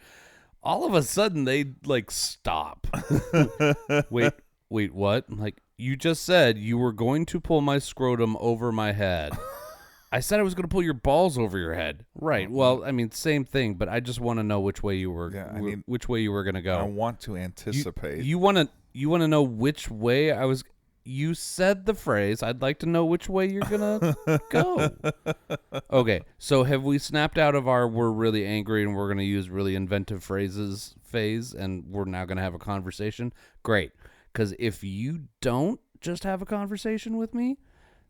all of a sudden they like stop. Wait, what? Like, you just said you were going to pull my scrotum over my head. I said I was going to pull your balls over your head. Right. Well, I mean, same thing, but I just want to know which way you were which way you were going to go. I want to anticipate. You want to know which way I was. You said the phrase, I'd like to know which way you're going to go. Okay, so have we snapped out of our we're really angry and we're going to use really inventive phrases phase, and we're now going to have a conversation? Great, because if you don't just have a conversation with me,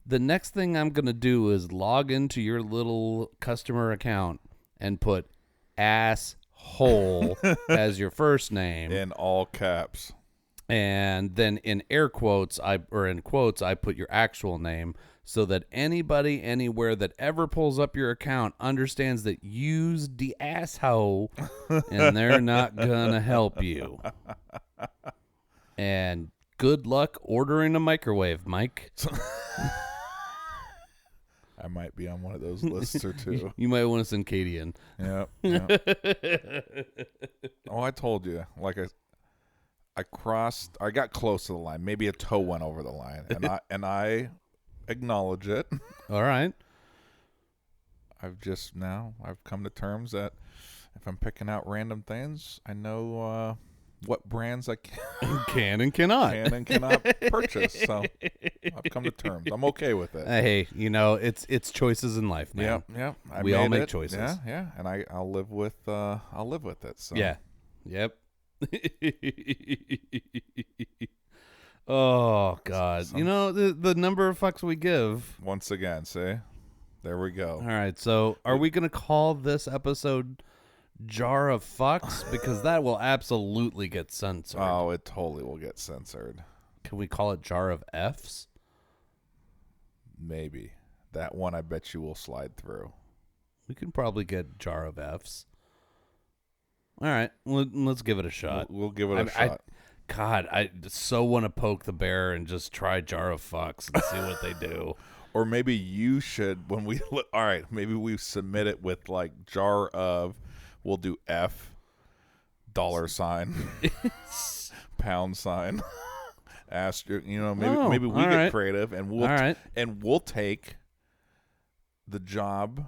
the next thing I'm going to do is log into your little customer account and put asshole as your first name. in all caps. And then in quotes, I put your actual name so that anybody anywhere that ever pulls up your account understands that you's the asshole and they're not gonna help you. And good luck ordering a microwave, Mike. I might be on one of those lists or two. You might want to send Katie in. Yep. Oh, I told you. Like I got close to the line. Maybe a toe went over the line, and I acknowledge it. All right. I've come to terms that if I'm picking out random things, I know what brands I can and cannot purchase. So I've come to terms. I'm okay with it. Hey, it's choices in life, man. Yeah. We all make choices. Yeah, and I'll live with it. So yeah. Yep. Oh God! The number of fucks we give. Once again, see, there we go. All right, so are we gonna call this episode "Jar of Fucks"? Because that will absolutely get censored. Oh, it totally will get censored. Can we call it "Jar of Fs"? Maybe that one. I bet you will slide through. We can probably get "Jar of Fs." All right, let's give it a shot. We'll give it a shot. God, I so want to poke the bear and just try Jar of Fucks and see what they do. Or maybe you should, when we all right, maybe we submit it with like jar of, we'll do F, $, £, asterisk. Maybe we all get right. creative and we'll take the job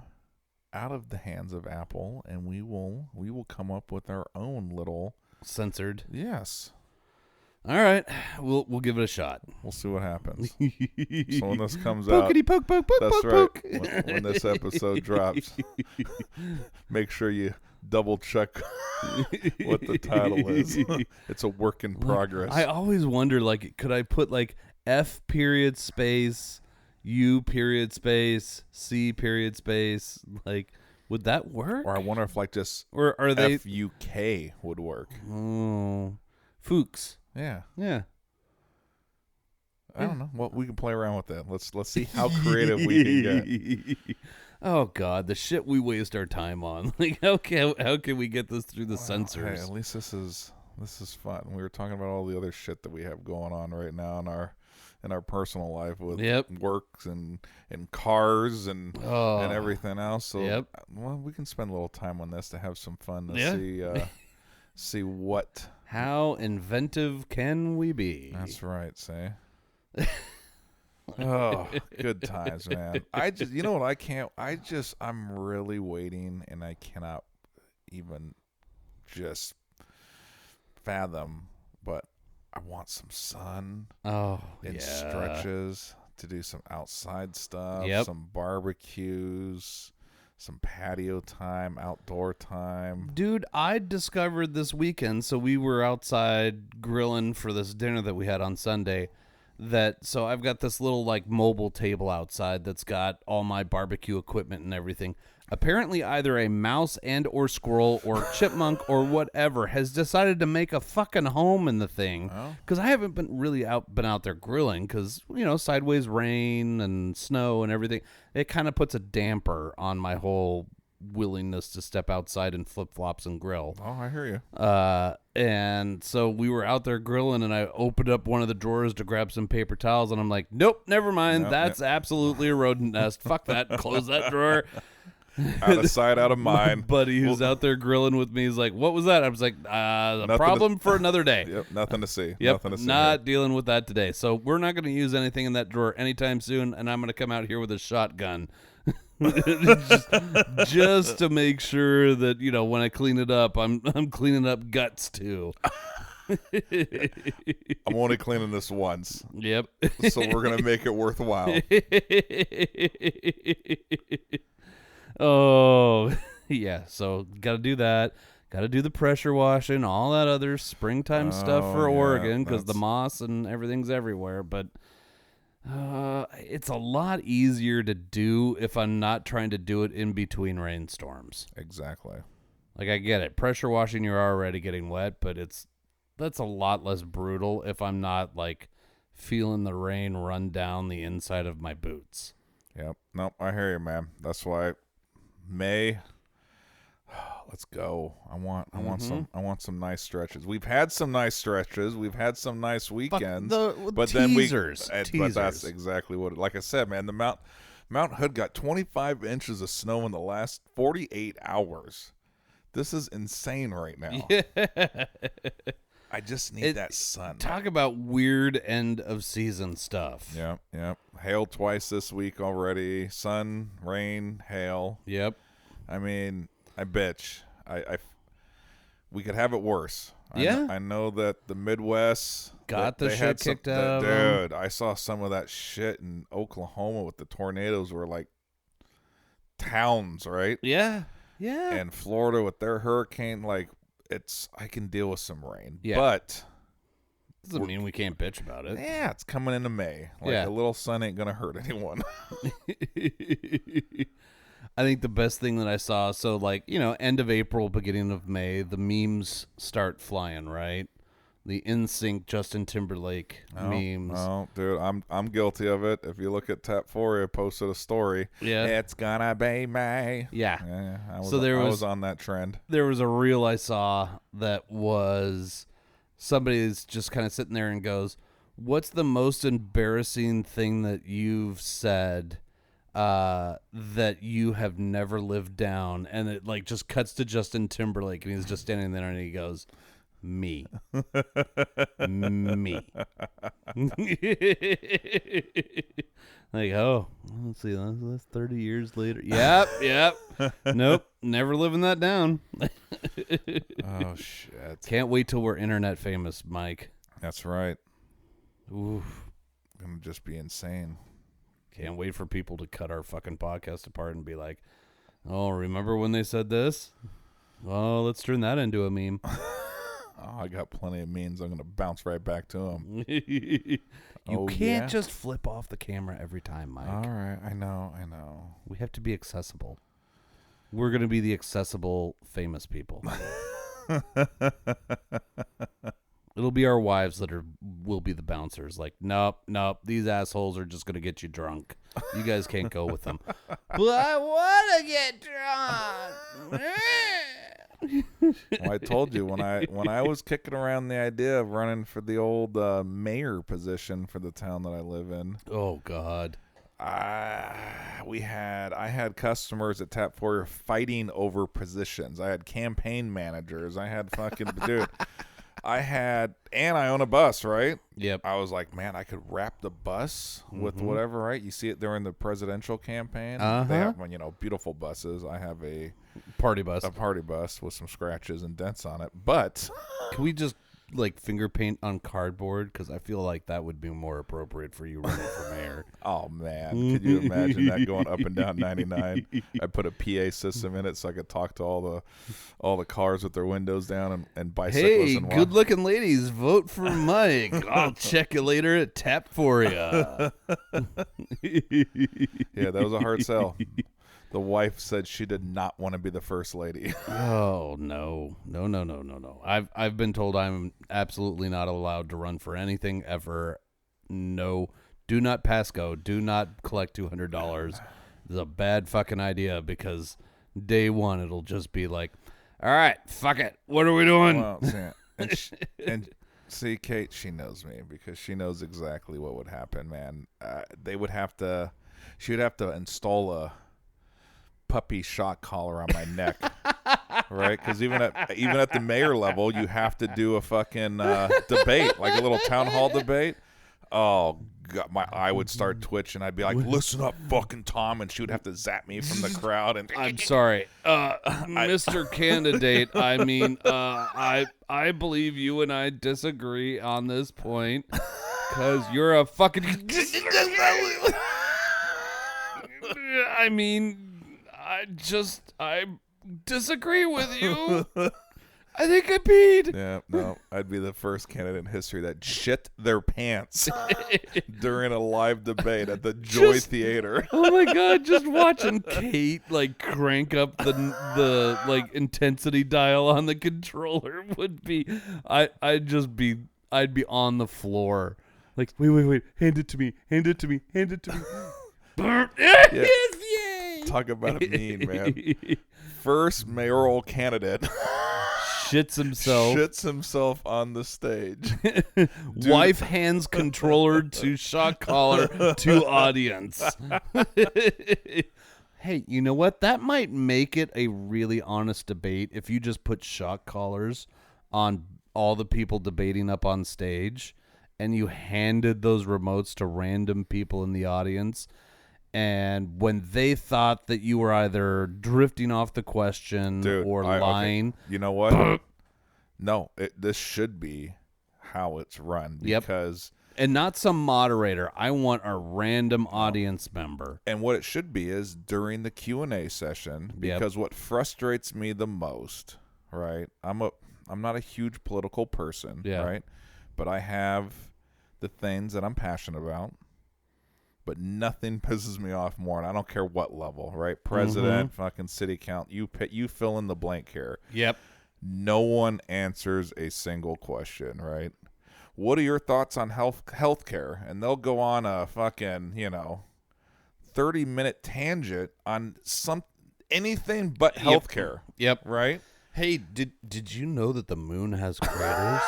out of the hands of Apple, and we will come up with our own little censored. Yes. All right, we'll give it a shot. We'll see what happens. So when this comes Pokety out, poke, poke, poke, that's poke, right. poke. When this episode drops, make sure you double check what the title is. It's a work in progress. I always wonder, like, could I put like F period space, U period space, C period space? Like, would that work? Or I wonder if like just or are they FUK would work. Oh, Fuchs. Yeah. Yeah. I don't know. Well, we can play around with that. Let's see how creative we can get. Oh God, the shit we waste our time on. Like, how can we get this through the censors? Hey, at least this is fun. We were talking about all the other shit that we have going on right now in our personal life with works and cars and everything else. So well, we can spend a little time on this to have some fun to see what. How inventive can we be? That's right, say. Oh, good times, man. I just, you know what, I'm really waiting, and I cannot even just fathom, but I want some sun. In stretches to do some outside stuff, some barbecues, some patio time, outdoor time. Dude, I discovered this weekend, so we were outside grilling for this dinner that we had on Sunday, so I've got this little like mobile table outside that's got all my barbecue equipment and everything. Apparently either a mouse and or squirrel or chipmunk or whatever has decided to make a fucking home in the thing. Because I haven't been out there grilling because, sideways rain and snow and everything. It kind of puts a damper on my whole willingness to step outside in flip-flops and grill. Oh, I hear you. And so we were out there grilling, and I opened up one of the drawers to grab some paper towels, and I'm like, nope, never mind. That's absolutely a rodent nest. Fuck that. Close that drawer. Out of sight, out of mind. My buddy who's out there grilling with me is like, what was that? I was like, a problem for another day. Yep, nothing to see. Yep, nothing to see not here. dealing with that today. So we're not going to use anything in that drawer anytime soon, and I'm going to come out here with a shotgun. just to make sure that, when I clean it up, I'm cleaning up guts too. I'm only cleaning this once. Yep. So we're going to make it worthwhile. Oh, yeah. So got to do that. Got to do the pressure washing, all that other springtime stuff for Oregon because the moss and everything's everywhere. But it's a lot easier to do if I'm not trying to do it in between rainstorms. Exactly. Like, I get it. Pressure washing, you're already getting wet, but that's a lot less brutal if I'm not, like, feeling the rain run down the inside of my boots. Yep. Nope, I hear you, man. That's why May, let's go. I want some nice stretches. We've had some nice stretches. We've had some nice weekends. But teasers. But that's exactly what. Like I said, man, the Mount Hood got 25 inches of snow in the last 48 hours. This is insane right now. Yeah. I just need that sun. Talk about weird end of season stuff. Yep. Hail twice this week already. Sun, rain, hail. Yep. I mean, I bitch. We could have it worse. I know that the Midwest got the shit kicked out. Dude, I saw some of that shit in Oklahoma with the tornadoes were like towns, right? Yeah. And Florida with their hurricane, like I can deal with some rain, yeah. But doesn't mean we can't bitch about it. Yeah, it's coming into May. Like a little sun ain't gonna hurt anyone. I think the best thing that I saw, so like, end of April, beginning of May, the memes start flying, right? The NSYNC Justin Timberlake memes. Oh, dude, I'm guilty of it. If you look at Tapforia, posted a story. Yeah. It's gonna be May. Yeah. I was on that trend. There was a reel I saw that was somebody's just kind of sitting there and goes, "What's the most embarrassing thing that you've said that you have never lived down?" And it like just cuts to Justin Timberlake, and he's just standing there, and he goes, "Me, me." Like, oh, let's see, that's 30 years later. Yep. Nope, never living that down. Oh shit! Can't wait till we're internet famous, Mike. That's right. Oof. Gonna just be insane. Can't wait for people to cut our fucking podcast apart and be like, "Oh, remember when they said this? Oh, let's turn that into a meme." Oh, I got plenty of memes. I'm gonna bounce right back to them. You can't just flip off the camera every time, Mike. All right, I know. We have to be accessible. We're gonna be the accessible famous people. It'll be our wives that will be the bouncers. Like, nope, these assholes are just gonna get you drunk. You guys can't go with them. But I want to get drunk. Well, I told you when I was kicking around the idea of running for the old mayor position for the town that I live in. Oh God. I had customers at Tap Foyer fighting over positions. I had campaign managers. I had fucking dude. And I own a bus, right? Yep. I was like, man, I could wrap the bus with whatever, right? You see it during the presidential campaign. They have, beautiful buses. I have a party bus with some scratches and dents on it. But can we just like finger paint on cardboard? Because I feel like that would be more appropriate for you running for mayor. Oh man, could you imagine that going up and down 99? I put a PA system in it so I could talk to all the cars with their windows down and bicyclists. Hey, and good-looking ladies, vote for Mike. I'll check you later at Tap for ya. Yeah, that was a hard sell. The wife said she did not want to be the first lady. Oh, no. I've been told I'm absolutely not allowed to run for anything ever. No. Do not pass go. Do not collect $200. It's a bad fucking idea because day one it'll just be like, all right, fuck it. What are we doing? Well, and see, Kate, she knows me because she knows exactly what would happen, man. She would have to install a puppy shock collar on my neck, right? Because even at the mayor level, you have to do a fucking debate, like a little town hall debate. Oh God, my eye would start twitching. I'd be like, "Listen up, fucking Tom," and she would have to zap me from the crowd. And I'm sorry, Mr. Candidate. I mean, I believe you and I disagree on this point because you're a fucking. I mean. I disagree with you. I think I peed. Yeah, no, I'd be the first candidate in history that shit their pants during a live debate at the Joy Theater. Oh my God, just watching Kate like crank up the like intensity dial on the controller would be I'd be on the floor. Like, wait, hand it to me. Yeah. Talk about a mean, man. First mayoral candidate shits himself on the stage. Wife hands controller to shock collar to audience. Hey, you know what? That might make it a really honest debate if you just put shock collars on all the people debating up on stage and you handed those remotes to random people in the audience. And when they thought that you were either drifting off the question or lying. Okay. You know what? No, this should be how it's run. Because and not some moderator. I want a random audience member. And what it should be is during the Q&A session, because what frustrates me the most, right? I'm not a huge political person, right? But I have the things that I'm passionate about. But nothing pisses me off more, and I don't care what level, right? President, fucking city count, you fill in the blank here. Yep. No one answers a single question, right? What are your thoughts on healthcare? And they'll go on a fucking, 30-minute tangent on anything but healthcare. Yep. Right? Hey, did you know that the moon has craters?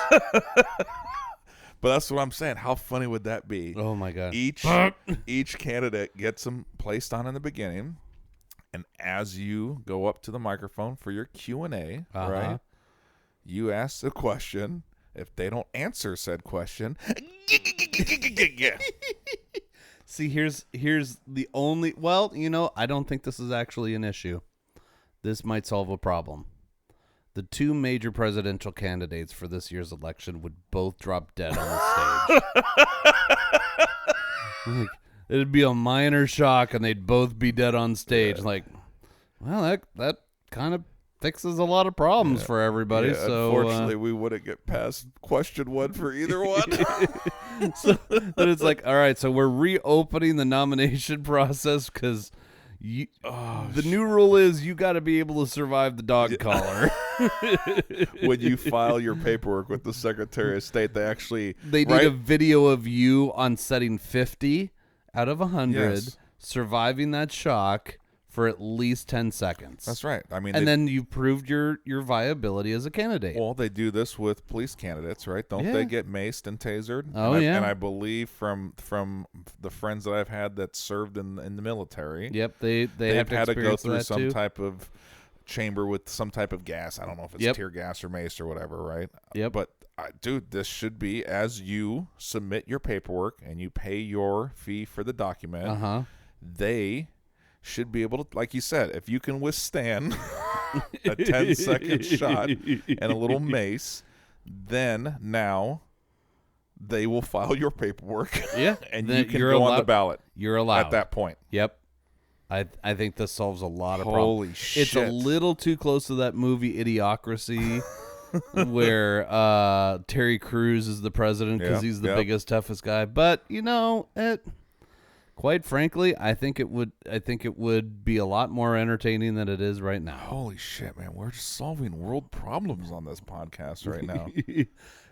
But that's what I'm saying. How funny would that be? Oh my god. Each candidate gets them placed on in the beginning, and as you go up to the microphone for your Q&A, right? You ask the question. If they don't answer said question, See, here's the only. Well, I don't think this is actually an issue. This might solve a problem. The two major presidential candidates for this year's election would both drop dead on the stage. It'd be a minor shock, and they'd both be dead on stage. Well, that kind of fixes a lot of problems for everybody. So unfortunately, we wouldn't get past question 1 for either one. So then it's like, all right, so we're reopening the nomination process because the new rule is you got to be able to survive the dog collar. When you file your paperwork with the Secretary of State, they need a video of you on setting 50 out of 100, surviving that shock for at least 10 seconds. That's right. I mean, and then you've proved your viability as a candidate. Well, they do this with police candidates, right? Don't they get maced and tasered? Oh, and I believe from the friends that I've had that served in the military. Yep, they've had to go through some too. type of chamber with some type of gas. I don't know if it's tear gas or mace or whatever, right? Yep. But dude, this should be as you submit your paperwork and you pay your fee for the document. They should be able to, like you said, if you can withstand a 10-second shot and a little mace, then now they will file your paperwork. Yeah. And you can go on the ballot. You're allowed. At that point. Yep. I think this solves a lot of problems. Holy shit. It's a little too close to that movie Idiocracy where Terry Crews is the president because he's the biggest, toughest guy. But, quite frankly, I think it would be a lot more entertaining than it is right now. Holy shit, man! We're just solving world problems on this podcast right now.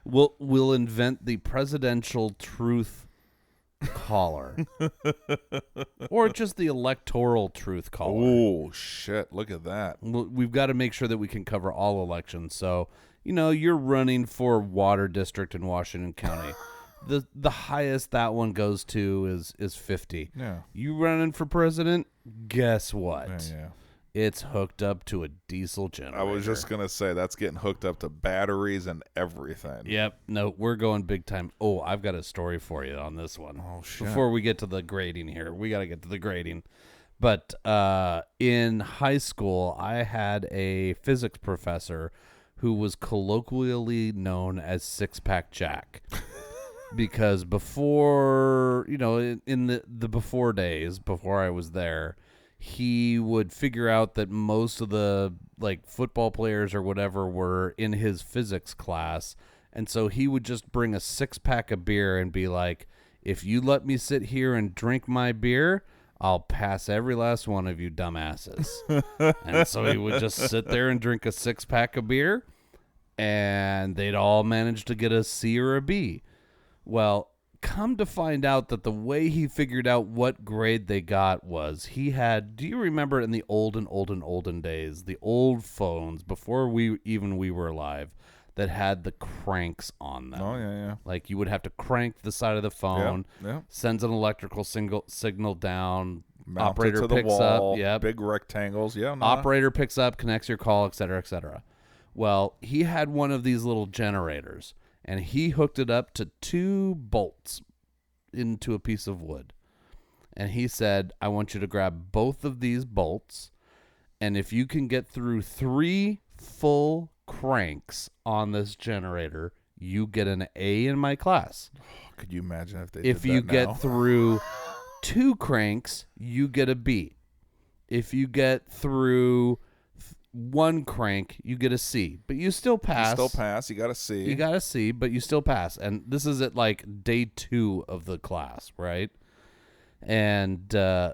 We'll invent the presidential truth collar, or just the electoral truth collar. Oh shit! Look at that. We've got to make sure that we can cover all elections. So you're running for water district in Washington County. The highest that one goes to is 50. Yeah. You running for president? Guess what? Yeah. It's hooked up to a diesel generator. I was just gonna say that's getting hooked up to batteries and everything. Yep. No, we're going big time. Oh, I've got a story for you on this one. Oh shit. Before we get to the grading here, we got to get to the grading. But in high school, I had a physics professor who was colloquially known as Six Pack Jack. Because before, in the before days, before I was there, he would figure out that most of the football players or whatever were in his physics class. And so he would just bring a 6-pack of beer and be like, if you let me sit here and drink my beer, I'll pass every last one of you dumbasses. And so he would just sit there and drink a 6-pack of beer, and they'd all manage to get a C or a B. Well, come to find out that the way he figured out what grade they got was he had, do you remember in the olden days, the old phones before we were alive that had the cranks on them? Oh, yeah. Like you would have to crank the side of the phone, sends an electrical signal down, Mount operator it to the picks wall, up, big rectangles, operator picks up, connects your call, et cetera, et cetera. Well, he had one of these little generators. And he hooked it up to 2 bolts into a piece of wood. And he said, I want you to grab both of these bolts. And if you can get through 3 full cranks on this generator, you get an A in my class. Could you imagine if they If did you that get now? through 2 cranks, you get a B. If you get through 1 crank, you get a C, but you still pass. You got a C. You got a C, but you still pass. And this is at day 2 of the class, right? And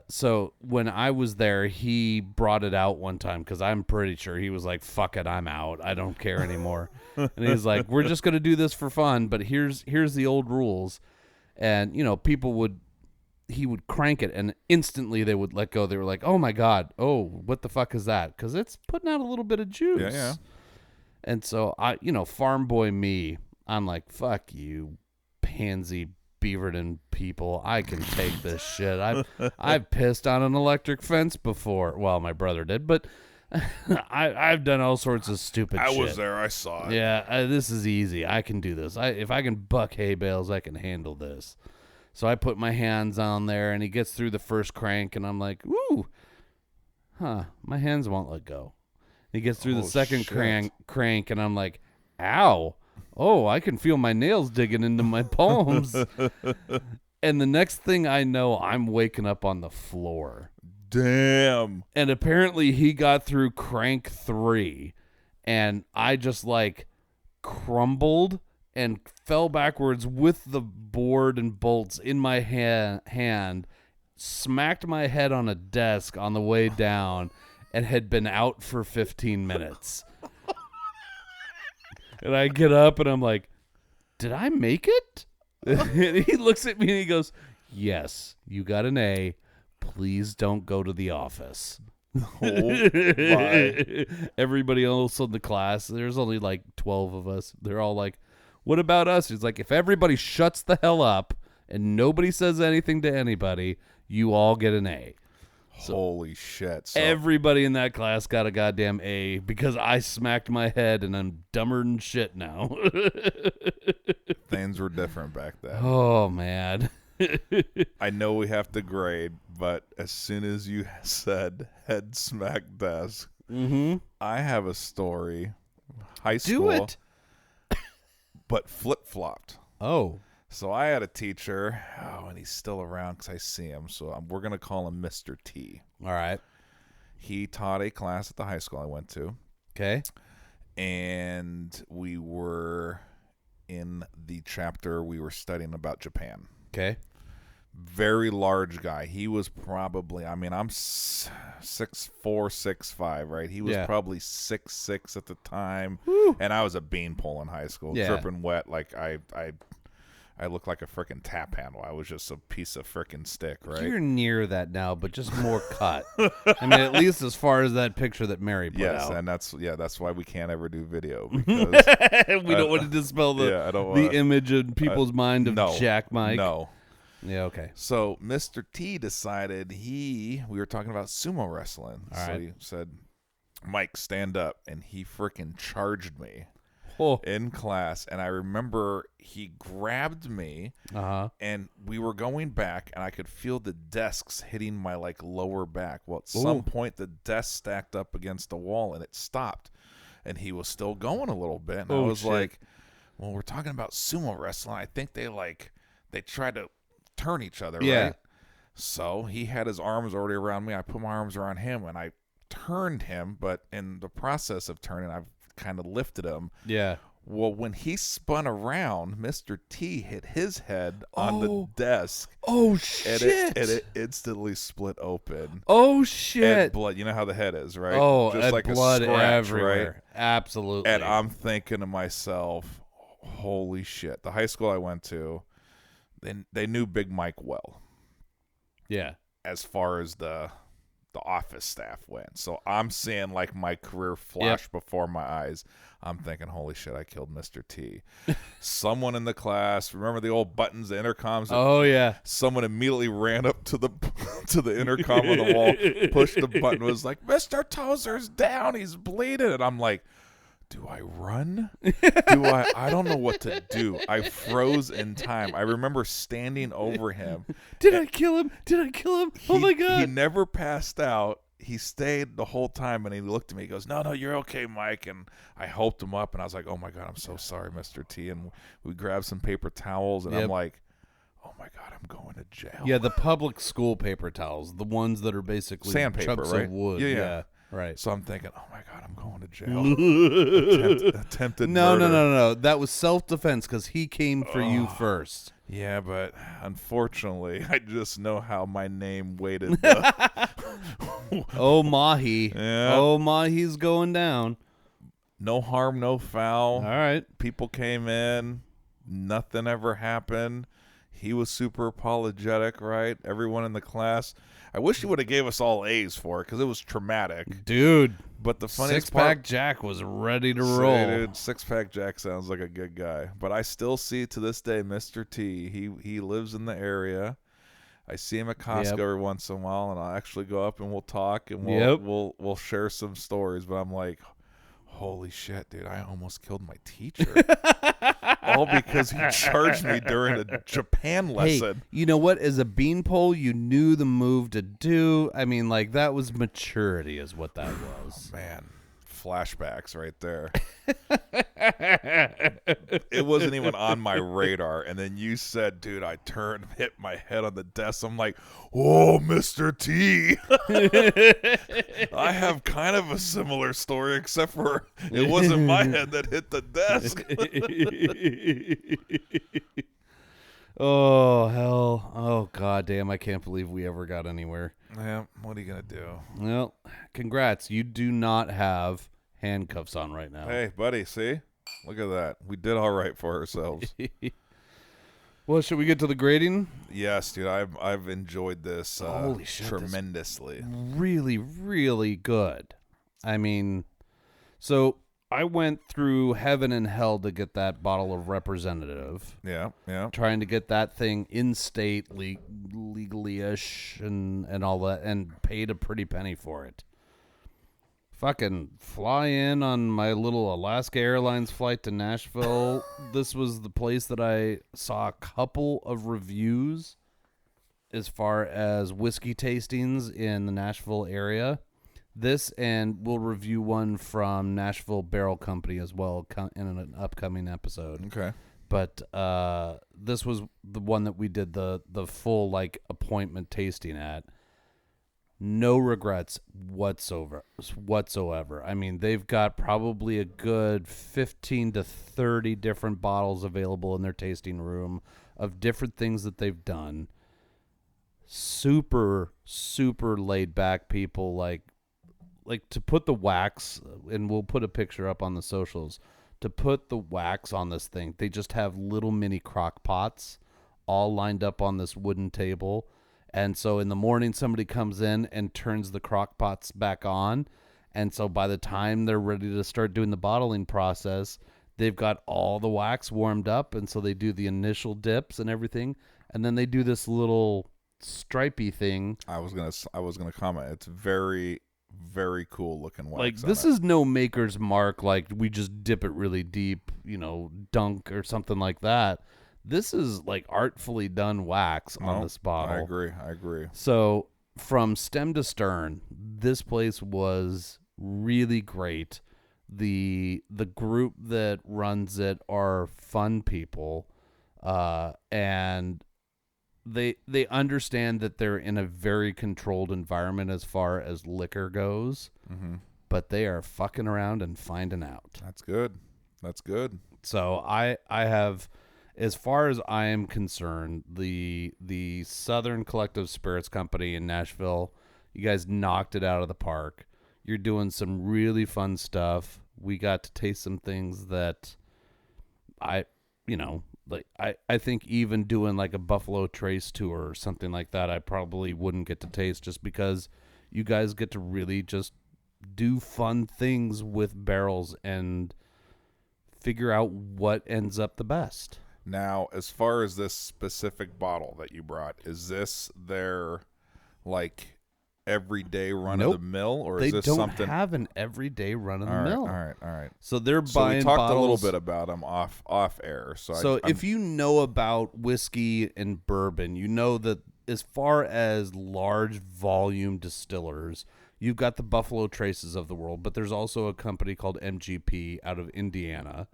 so when I was there, he brought it out one time because I'm pretty sure he was like, fuck it, I'm out. I don't care anymore. And he's like, we're just going to do this for fun, but here's the old rules. And, he would crank it, and instantly they would let go. They were like, oh, my God. Oh, what the fuck is that? Because it's putting out a little bit of juice. Yeah. And so farm boy me, I'm like, fuck you, pansy Beaverton people. I can take this shit. I've pissed on an electric fence before. Well, my brother did, but I've done all sorts of stupid shit. I was there. I saw it. Yeah, this is easy. I can do this. If I can buck hay bales, I can handle this. So I put my hands on there, and he gets through the first crank, and I'm like, ooh, my hands won't let go. He gets through the second crank, and I'm like, ow. Oh, I can feel my nails digging into my palms. And the next thing I know, I'm waking up on the floor. Damn. And apparently he got through crank 3, and I just like crumbled and fell backwards with the board and bolts in my hand, smacked my head on a desk on the way down, and had been out for 15 minutes. And I get up and I'm like, did I make it? And he looks at me and he goes, yes, you got an A. Please don't go to the office. Oh, my. Everybody else in the class, there's only like 12 of us. They're all like, what about us? He's like, if everybody shuts the hell up and nobody says anything to anybody, you all get an A. So holy shit. So everybody in that class got a goddamn A because I smacked my head and I'm dumber than shit now. things were different back then. Oh, man. I know we have to grade, but as soon as you said head smack desk, I have a story. High school. Do it. But flip-flopped. Oh. So I had a teacher, and he's still around because I see him, so we're going to call him Mr. T. All right. He taught a class at the high school I went to. Okay. And we were in the chapter we were studying about Japan. Okay. Very large guy. He was probably, I'm 6'4", 6'5", right? He was probably 6'6" at the time. Woo. And I was a beanpole in high school, dripping wet. Like I looked like a freaking tap handle. I was just a piece of freaking stick, right? You're near that now, but just more cut. I mean, at least as far as that picture that Mary put out. Yes, and that's why we can't ever do video, because we don't want to dispel the image in people's mind of Jack Mike. No. Yeah, okay. So Mr. T decided we were talking about sumo wrestling. All right. He said, Mike, stand up. And he freaking charged me in class. And I remember he grabbed me and we were going back and I could feel the desks hitting my like lower back. Well, at some point the desk stacked up against the wall and it stopped. And he was still going a little bit. And I was like, well, we're talking about sumo wrestling. I think they tried to turn each other, right? So he had his arms already around me. I put my arms around him and I turned him, but in the process of turning, I've kind of lifted him. Yeah. Well, when he spun around, Mr. T hit his head on the desk. Oh, shit. And it instantly split open. Oh, shit. And blood. You know how the head is, right? Oh, just like blood a scratch, everywhere. right? Absolutely. And I'm thinking to myself, holy shit. The high school I went to, they knew Big Mike well. Yeah. As far as the office staff went. So I'm seeing like my career flash before my eyes. I'm thinking, holy shit, I killed Mr. T. Someone in the class, remember the old buttons, the intercoms? Oh, yeah. Someone immediately ran up to the intercom on the wall, pushed the button, was like, Mr. Tozer's down, he's bleeding. And I'm like, do I run? I don't know what to do. I froze in time. I remember standing over him. Did I kill him? Oh, my God. He never passed out. He stayed the whole time, and he looked at me. He goes, no, you're okay, Mike. And I helped him up, and I was like, oh, my God, I'm so sorry, Mr. T. And we grabbed some paper towels, and I'm like, oh, my God, I'm going to jail. Yeah, the public school paper towels, the ones that are basically sandpaper, chunks right? of wood. Yeah. Right. So I'm thinking, oh, my God, I'm going to jail. Attempted murder. No. That was self-defense because he came for you first. Yeah, but unfortunately, I just know how my name weighted. Oh, Mahi. Yeah. Oh, Mahi's going down. No harm, no foul. All right. People came in. Nothing ever happened. He was super apologetic, right? Everyone in the class. I wish he would have gave us all A's for it because it was traumatic. Dude, But the funniest Six-Pack Jack was ready to roll. Dude, Six-Pack Jack sounds like a good guy. But I still see to this day Mr. T. He lives in the area. I see him at Costco every once in a while, and I'll actually go up and we'll talk and we'll share some stories. But I'm like, holy shit, dude! I almost killed my teacher, all because he charged me during a Japan lesson. Hey, you know what? As a beanpole, you knew the move to do. I mean, like, that was maturity, is what that was. Man, flashbacks right there. It wasn't even on my radar, and then you said, dude, I turned, hit my head on the desk. I'm like, oh, Mr. T. I have kind of a similar story, except for it wasn't my head that hit the desk. Oh, hell. Oh, god damn, I can't believe we ever got anywhere. Yeah, what are you going to do? Well, congrats. You do not have handcuffs on right now. Hey, buddy, see? Look at that. We did all right for ourselves. Well, should we get to the grading? Yes, dude. I've enjoyed this Holy shit, tremendously. Really, really good. I mean, so I went through heaven and hell to get that bottle of representative. Yeah, yeah. Trying to get that thing in state, legally-ish, and all that, and paid a pretty penny for it. Fucking fly in on my little Alaska Airlines flight to Nashville. This was the place that I saw a couple of reviews as far as whiskey tastings in the Nashville area. This, and we'll review one from Nashville Barrel Company as well in an upcoming episode. Okay. But this was the one that we did the full like appointment tasting at. No regrets whatsoever. I mean, they've got probably a good 15 to 30 different bottles available in their tasting room of different things that they've done. Super, super laid back people, like to put the wax, and we'll put a picture up on the socials, to put the wax on this thing. They just have little mini crock pots all lined up on this wooden table. And so in the morning, somebody comes in and turns the crock pots back on. And so by the time they're ready to start doing the bottling process, they've got all the wax warmed up. And so they do the initial dips and everything. And then they do this little stripey thing. I was gonna comment. It's very, very cool looking wax. Like, this is no maker's mark. Like, we just dip it really deep, dunk or something like that. This is like artfully done wax on this bottle. I agree. So from stem to stern, this place was really great. The group that runs it are fun people, and they understand that they're in a very controlled environment as far as liquor goes, but they are fucking around and finding out. That's good. So I have, as far as I am concerned, the Southern Collective Spirits Company in Nashville, you guys knocked it out of the park. You're doing some really fun stuff. We got to taste some things that I think even doing like a Buffalo Trace tour or something like that, I probably wouldn't get to taste, just because you guys get to really just do fun things with barrels and figure out what ends up the best. Now, as far as this specific bottle that you brought, is this their like everyday run of the mill, or is this something? They don't have an everyday run of the mill. All right. So they're buying. We talked bottles. a little bit about them off air. So if you know about whiskey and bourbon, you know that as far as large volume distillers, you've got the Buffalo Traces of the world, but there's also a company called MGP out of Indiana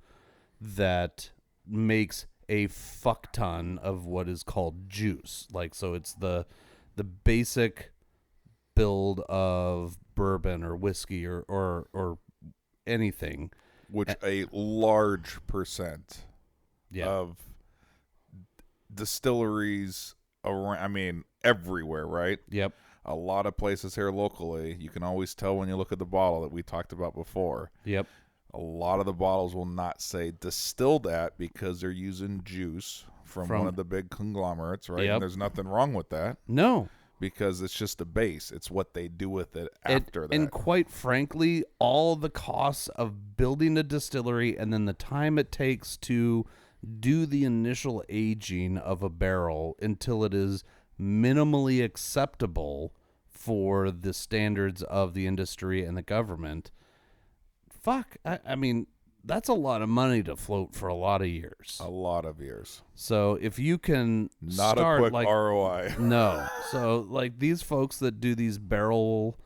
that makes a fuck ton of what is called juice. Like, so it's the basic build of bourbon or whiskey or anything, which a large percent of distilleries around, I mean, everywhere, right? Yep. A lot of places here locally, you can always tell when you look at the bottle that we talked about before. Yep. A lot of the bottles will not say distilled at because they're using juice from one of the big conglomerates, right? Yep. And there's nothing wrong with that No. because it's just a base. It's what they do with it after that. And quite frankly, all the costs of building a distillery and then the time it takes to do the initial aging of a barrel until it is minimally acceptable for the standards of the industry and the government. Fuck, I mean, that's a lot of money to float for a lot of years. A lot of years. So if you can Not start, a quick like, ROI. no. So like these folks that do these barrel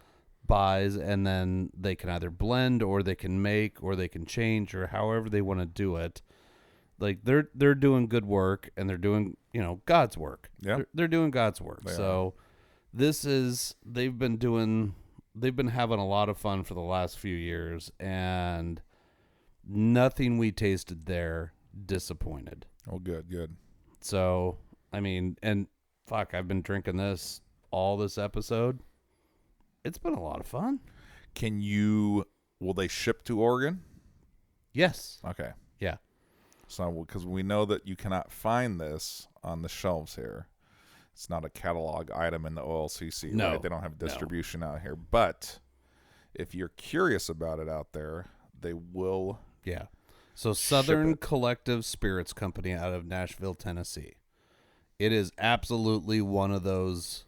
buys and then they can either blend or they can make or they can change or however they want to do it. Like they're doing good work and they're doing, God's work. Yeah. They're doing God's work. So this is they've been having a lot of fun for the last few years and nothing we tasted there disappointed. Oh, good. So, I mean, and fuck, I've been drinking this all this episode. It's been a lot of fun. Will they ship to Oregon? Yes. Okay. Yeah. So, because we know that you cannot find this on the shelves here. It's not a catalog item in the OLCC, No. right? They don't have distribution out here. But if you're curious about it out there, they will. Yeah. So Southern Collective Spirits Company out of Nashville, Tennessee. It is absolutely one of those,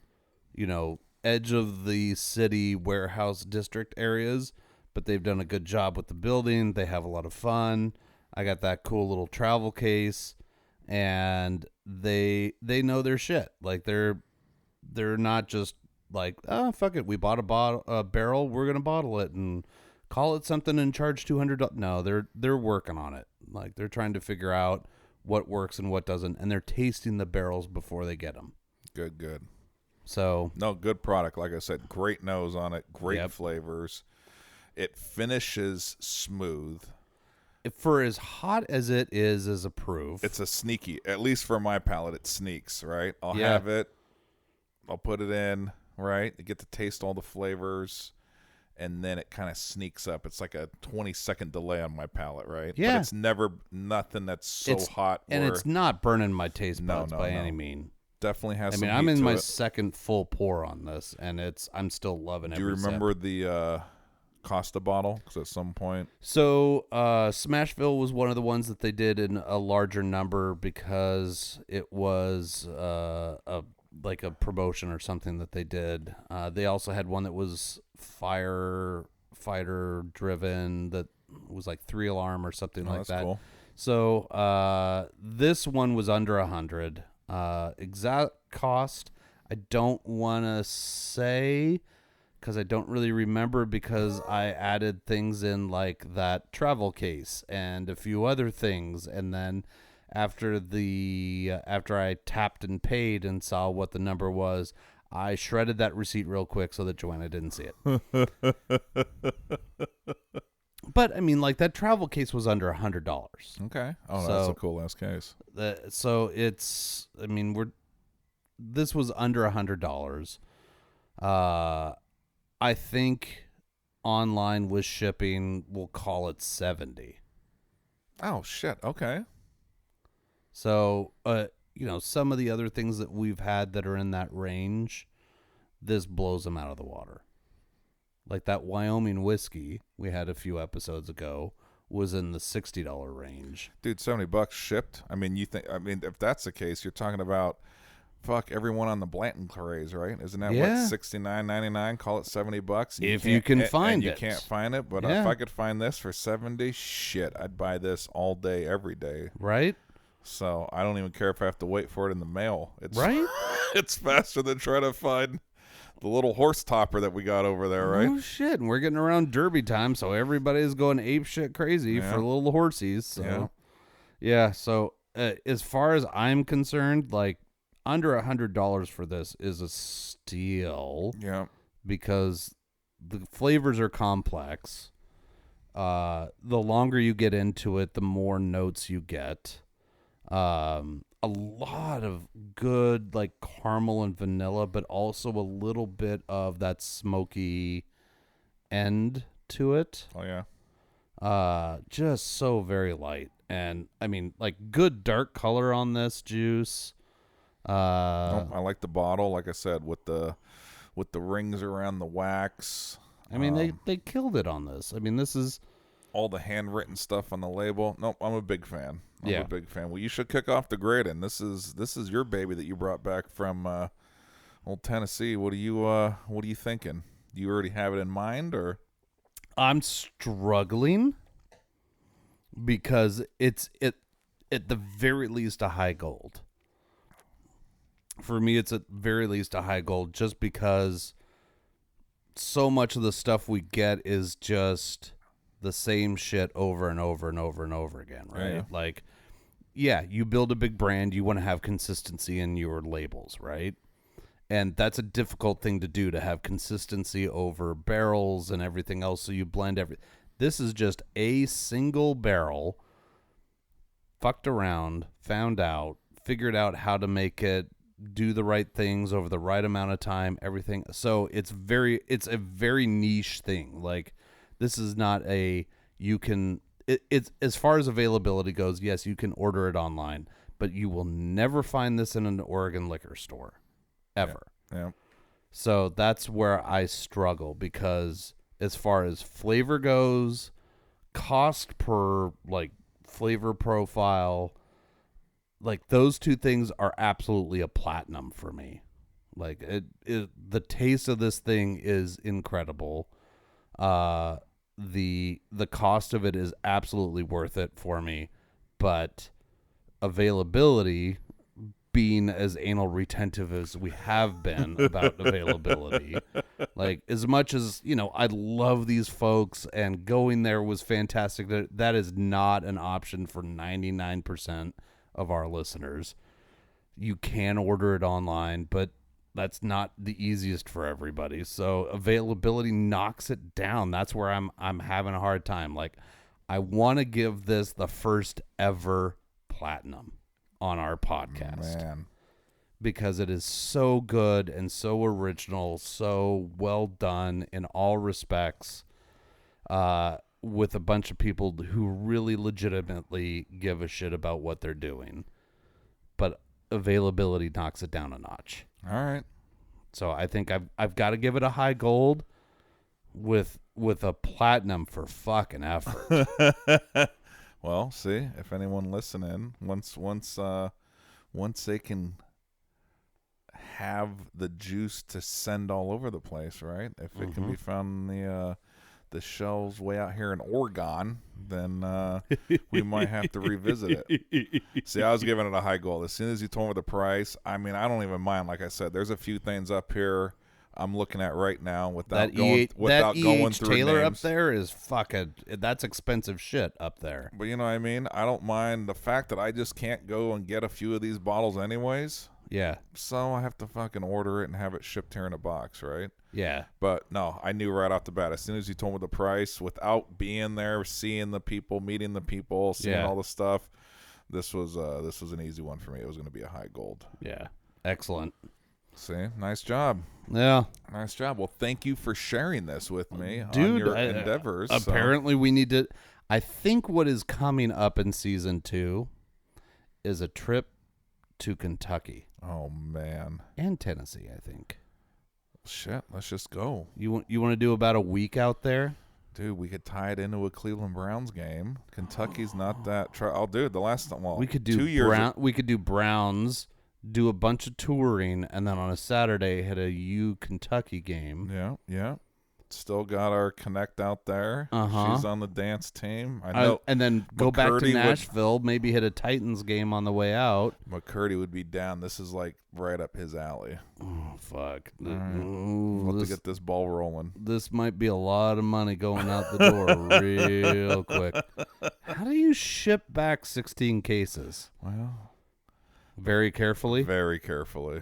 edge of the city warehouse district areas, but they've done a good job with the building. They have a lot of fun. I got that cool little travel case, and they know their shit. Like they're not just like, oh fuck it, we bought a barrel, we're gonna bottle it and call it something and charge $200. No, they're working on it. Like they're trying to figure out what works and what doesn't, and they're tasting the barrels before they get them. Good. So no, good product. Like I said, great nose on it, great flavors. It finishes smooth. For as hot as it is as a proof, it's a sneaky. At least for my palate, it sneaks. Right, I'll have it. I'll put it in. Right, you get to taste all the flavors. And then it kind of sneaks up. It's like a 20-second delay on my palate, right? Yeah. But it's never nothing that's so hot. And it's not burning my taste buds by any mean. Definitely has some I'm heat in to my it. second full pour on this, and I'm still loving it. Do you remember the Costa bottle? Because at some point... So Smashville was one of the ones that they did in a larger number because it was like a promotion or something that they did. They also had one that was firefighter driven that was like 3-alarm or something like that. Cool. So this one was under 100. Exact cost I don't want to say because I don't really remember because I added things in like that travel case and a few other things, and then after I tapped and paid and saw what the number was, I shredded that receipt real quick so that Joanna didn't see it. But I mean, like that travel case was under $100. Okay. Oh, that's a cool ass case. So it's, I mean, this was under $100. I think online with shipping, we'll call it 70. Oh shit. Okay. So, some of the other things that we've had that are in that range, this blows them out of the water. Like that Wyoming whiskey we had a few episodes ago was in the $60 range. Dude, $70 shipped. I mean, if that's the case, you're talking about everyone on the Blanton craze, right? Isn't that what, $69.99? Call it $70. If you can find it. You can't find it, but if I could find this for 70, shit, I'd buy this all day, every day. Right? So I don't even care if I have to wait for it in the mail. It's right? It's faster than trying to find the little horse topper that we got over there, right? Oh shit! And we're getting around Derby time, so everybody's going ape shit crazy for little horsies. So So as far as I'm concerned, like under $100 for this is a steal. Yeah. Because the flavors are complex. The longer you get into it, the more notes you get. A lot of good like caramel and vanilla, but also a little bit of that smoky end to it. Oh yeah. Just so very light. And I mean, like, good dark color on this juice. Nope, I like the bottle, like I said, with the rings around the wax. I mean, they killed it on this. I mean, this is all the handwritten stuff on the label. Nope, I'm a big fan. I'm Yeah. a big fan. Well, you should kick off the grading. This is your baby that you brought back from old Tennessee. What are you thinking? Do you already have it in mind, or? I'm struggling because it's at the very least a high gold. For me, it's at very least a high gold, just because so much of the stuff we get is just the same shit over and over and over and over again, right? Yeah. Like, yeah, you build a big brand, you want to have consistency in your labels, right? And that's a difficult thing to do, to have consistency over barrels and everything else. So you blend This is just a single barrel, fucked around, found out, figured out how to make it do the right things over the right amount of time, everything. So it's a very niche thing. Like, this is not it's as far as availability goes, yes, you can order it online, but you will never find this in an Oregon liquor store ever. Yeah. So that's where I struggle, because as far as flavor goes, cost per like flavor profile, like, those two things are absolutely a platinum for me. Like, the taste of this thing is incredible. The cost of it is absolutely worth it for me, but availability, being as anal retentive as we have been about availability, like, as much as, I love these folks and going there was fantastic, that is not an option for 99% of our listeners. You can order it online, but that's not the easiest for everybody. So availability knocks it down. That's where I'm having a hard time. Like, I want to give this the first ever platinum on our podcast. Man. Because it is so good and so original, so well done in all respects, with a bunch of people who really legitimately give a shit about what they're doing. But availability knocks it down a notch. All right. So I think I've got to give it a high gold with a platinum for fucking effort. Well, see, if anyone listening, once they can have the juice to send all over the place, right? If it can be found in the shelves way out here in Oregon, then we might have to revisit it. See, I was giving it a high gold. As soon as you told me the price, I mean, I don't even mind. Like I said, there's a few things up here I'm looking at right now without going through Taylor names. up there is fucking, that's expensive shit up there. But you know what I mean? I don't mind the fact that I just can't go and get a few of these bottles anyways. Yeah. So I have to fucking order it and have it shipped here in a box, right? Yeah. But no, I knew right off the bat, as soon as you told me the price, without being there, seeing the people, meeting the people, seeing all the stuff, this was an easy one for me. It was going to be a high gold. Yeah. Excellent. See, nice job. Yeah. Nice job. Well, thank you for sharing this with me, dude, on your endeavors. Apparently, we need to. I think what is coming up in season 2 is a trip to Kentucky. Oh man. And Tennessee, I think. Shit, let's just go. You want to do about a week out there? Dude, we could tie it into a Cleveland Browns game. Kentucky's not that. Oh, dude, the last time. Well, we could do 2 years. We could do Browns, do a bunch of touring, and then on a Saturday hit a Kentucky game. Yeah. Still got our connect out there. She's on the dance team. I know. And then go back to McCurdy Nashville, maybe hit a Titans game on the way out. McCurdy would be down. This is like right up his alley. Oh, fuck. We'll have to get this ball rolling. This might be a lot of money going out the door real quick. How do you ship back 16 cases? Well, very carefully. Very carefully.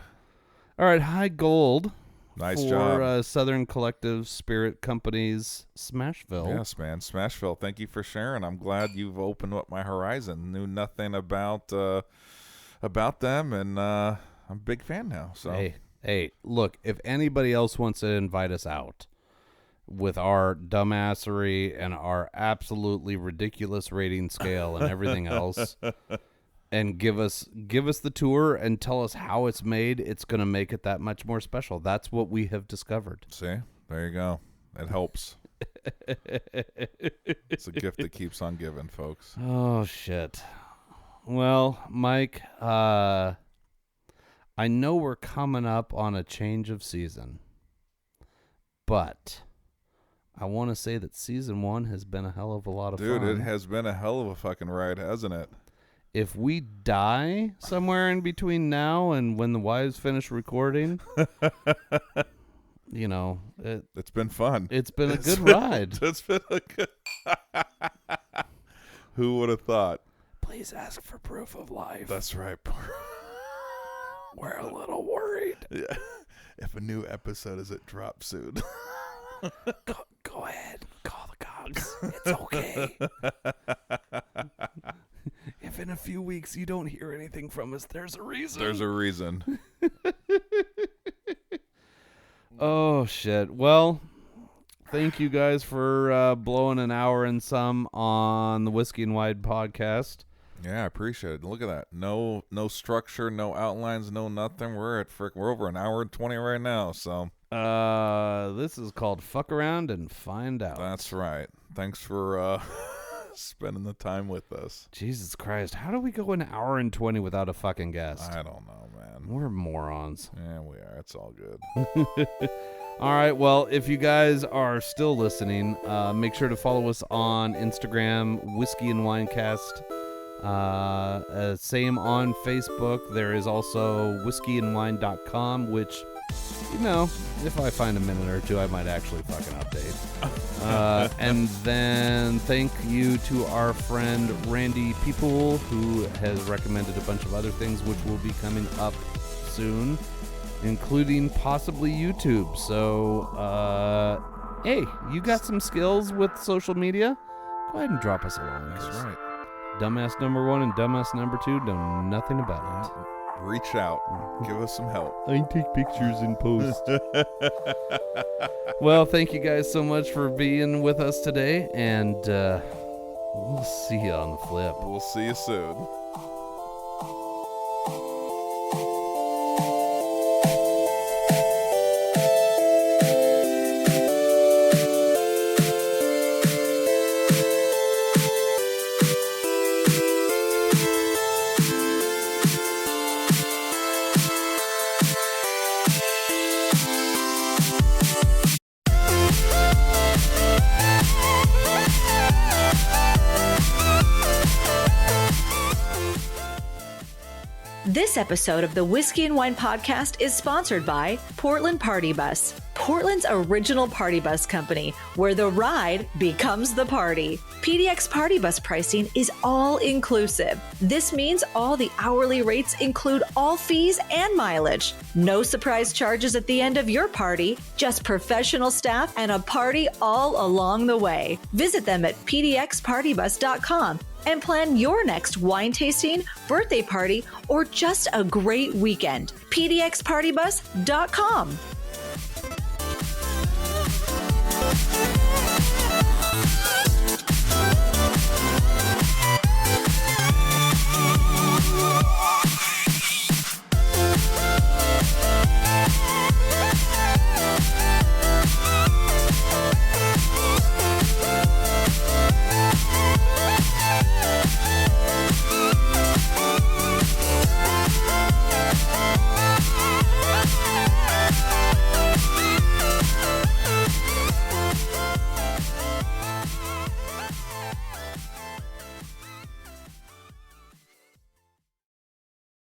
All right, high gold. Nice for, job. Southern Collective Spirit Company's Smashville. Yes, man. Smashville. Thank you for sharing. I'm glad you've opened up my horizon. Knew nothing about them, and I'm a big fan now. So Hey, look, if anybody else wants to invite us out, with our dumbassery and our absolutely ridiculous rating scale and everything else, and give us the tour and tell us how it's made, it's going to make it that much more special. That's what we have discovered. See, there you go. It helps. It's a gift that keeps on giving, folks. Oh, shit. Well, Mike, I know we're coming up on a change of season, but I want to say that season 1 has been a hell of a lot of fun. Dude, it has been a hell of a fucking ride, hasn't it? If we die somewhere in between now and when the wives finish recording, you know, it's been fun. It's been a good ride. It's been a good. Who would have thought? Please ask for proof of life. That's right. We're a little worried. Yeah. If a new episode is it drop soon. Go ahead. Call the cops. It's okay. If in a few weeks you don't hear anything from us, there's a reason. There's a reason. Oh, shit. Well, thank you guys for blowing an hour and some on the Whiskey and Wine podcast. Yeah, I appreciate it. Look at that. No structure, no outlines, no nothing. We're over an hour and 20 right now, so. This is called Fuck Around and Find Out. That's right. Thanks for spending the time with us. Jesus Christ. How do we go an hour and 20 without a fucking guest? I don't know, man. We're morons. Yeah, we are. It's all good. All right. Well, if you guys are still listening, make sure to follow us on Instagram, Whiskey and Winecast. Same on Facebook. There is also whiskeyandwine.com, which, you know, if I find a minute or two, I might actually fucking update. And then thank you to our friend Randy People, who has recommended a bunch of other things which will be coming up soon, including possibly YouTube. So, hey, you got some skills with social media? Go ahead and drop us a line. That's right. Dumbass number 1 and dumbass number 2 know nothing about it. Reach out. Give us some help. I take pictures in post. Well, thank you guys so much for being with us today, and we'll see you on the flip. We'll see you soon. This episode of the Whiskey and Wine Podcast is sponsored by Portland Party Bus, Portland's original party bus company, where the ride becomes the party. PDX Party Bus pricing is all inclusive. This means all the hourly rates include all fees and mileage. No surprise charges at the end of your party, just professional staff and a party all along the way. Visit them at pdxpartybus.com and plan your next wine tasting, birthday party, or just a great weekend. pdxpartybus.com.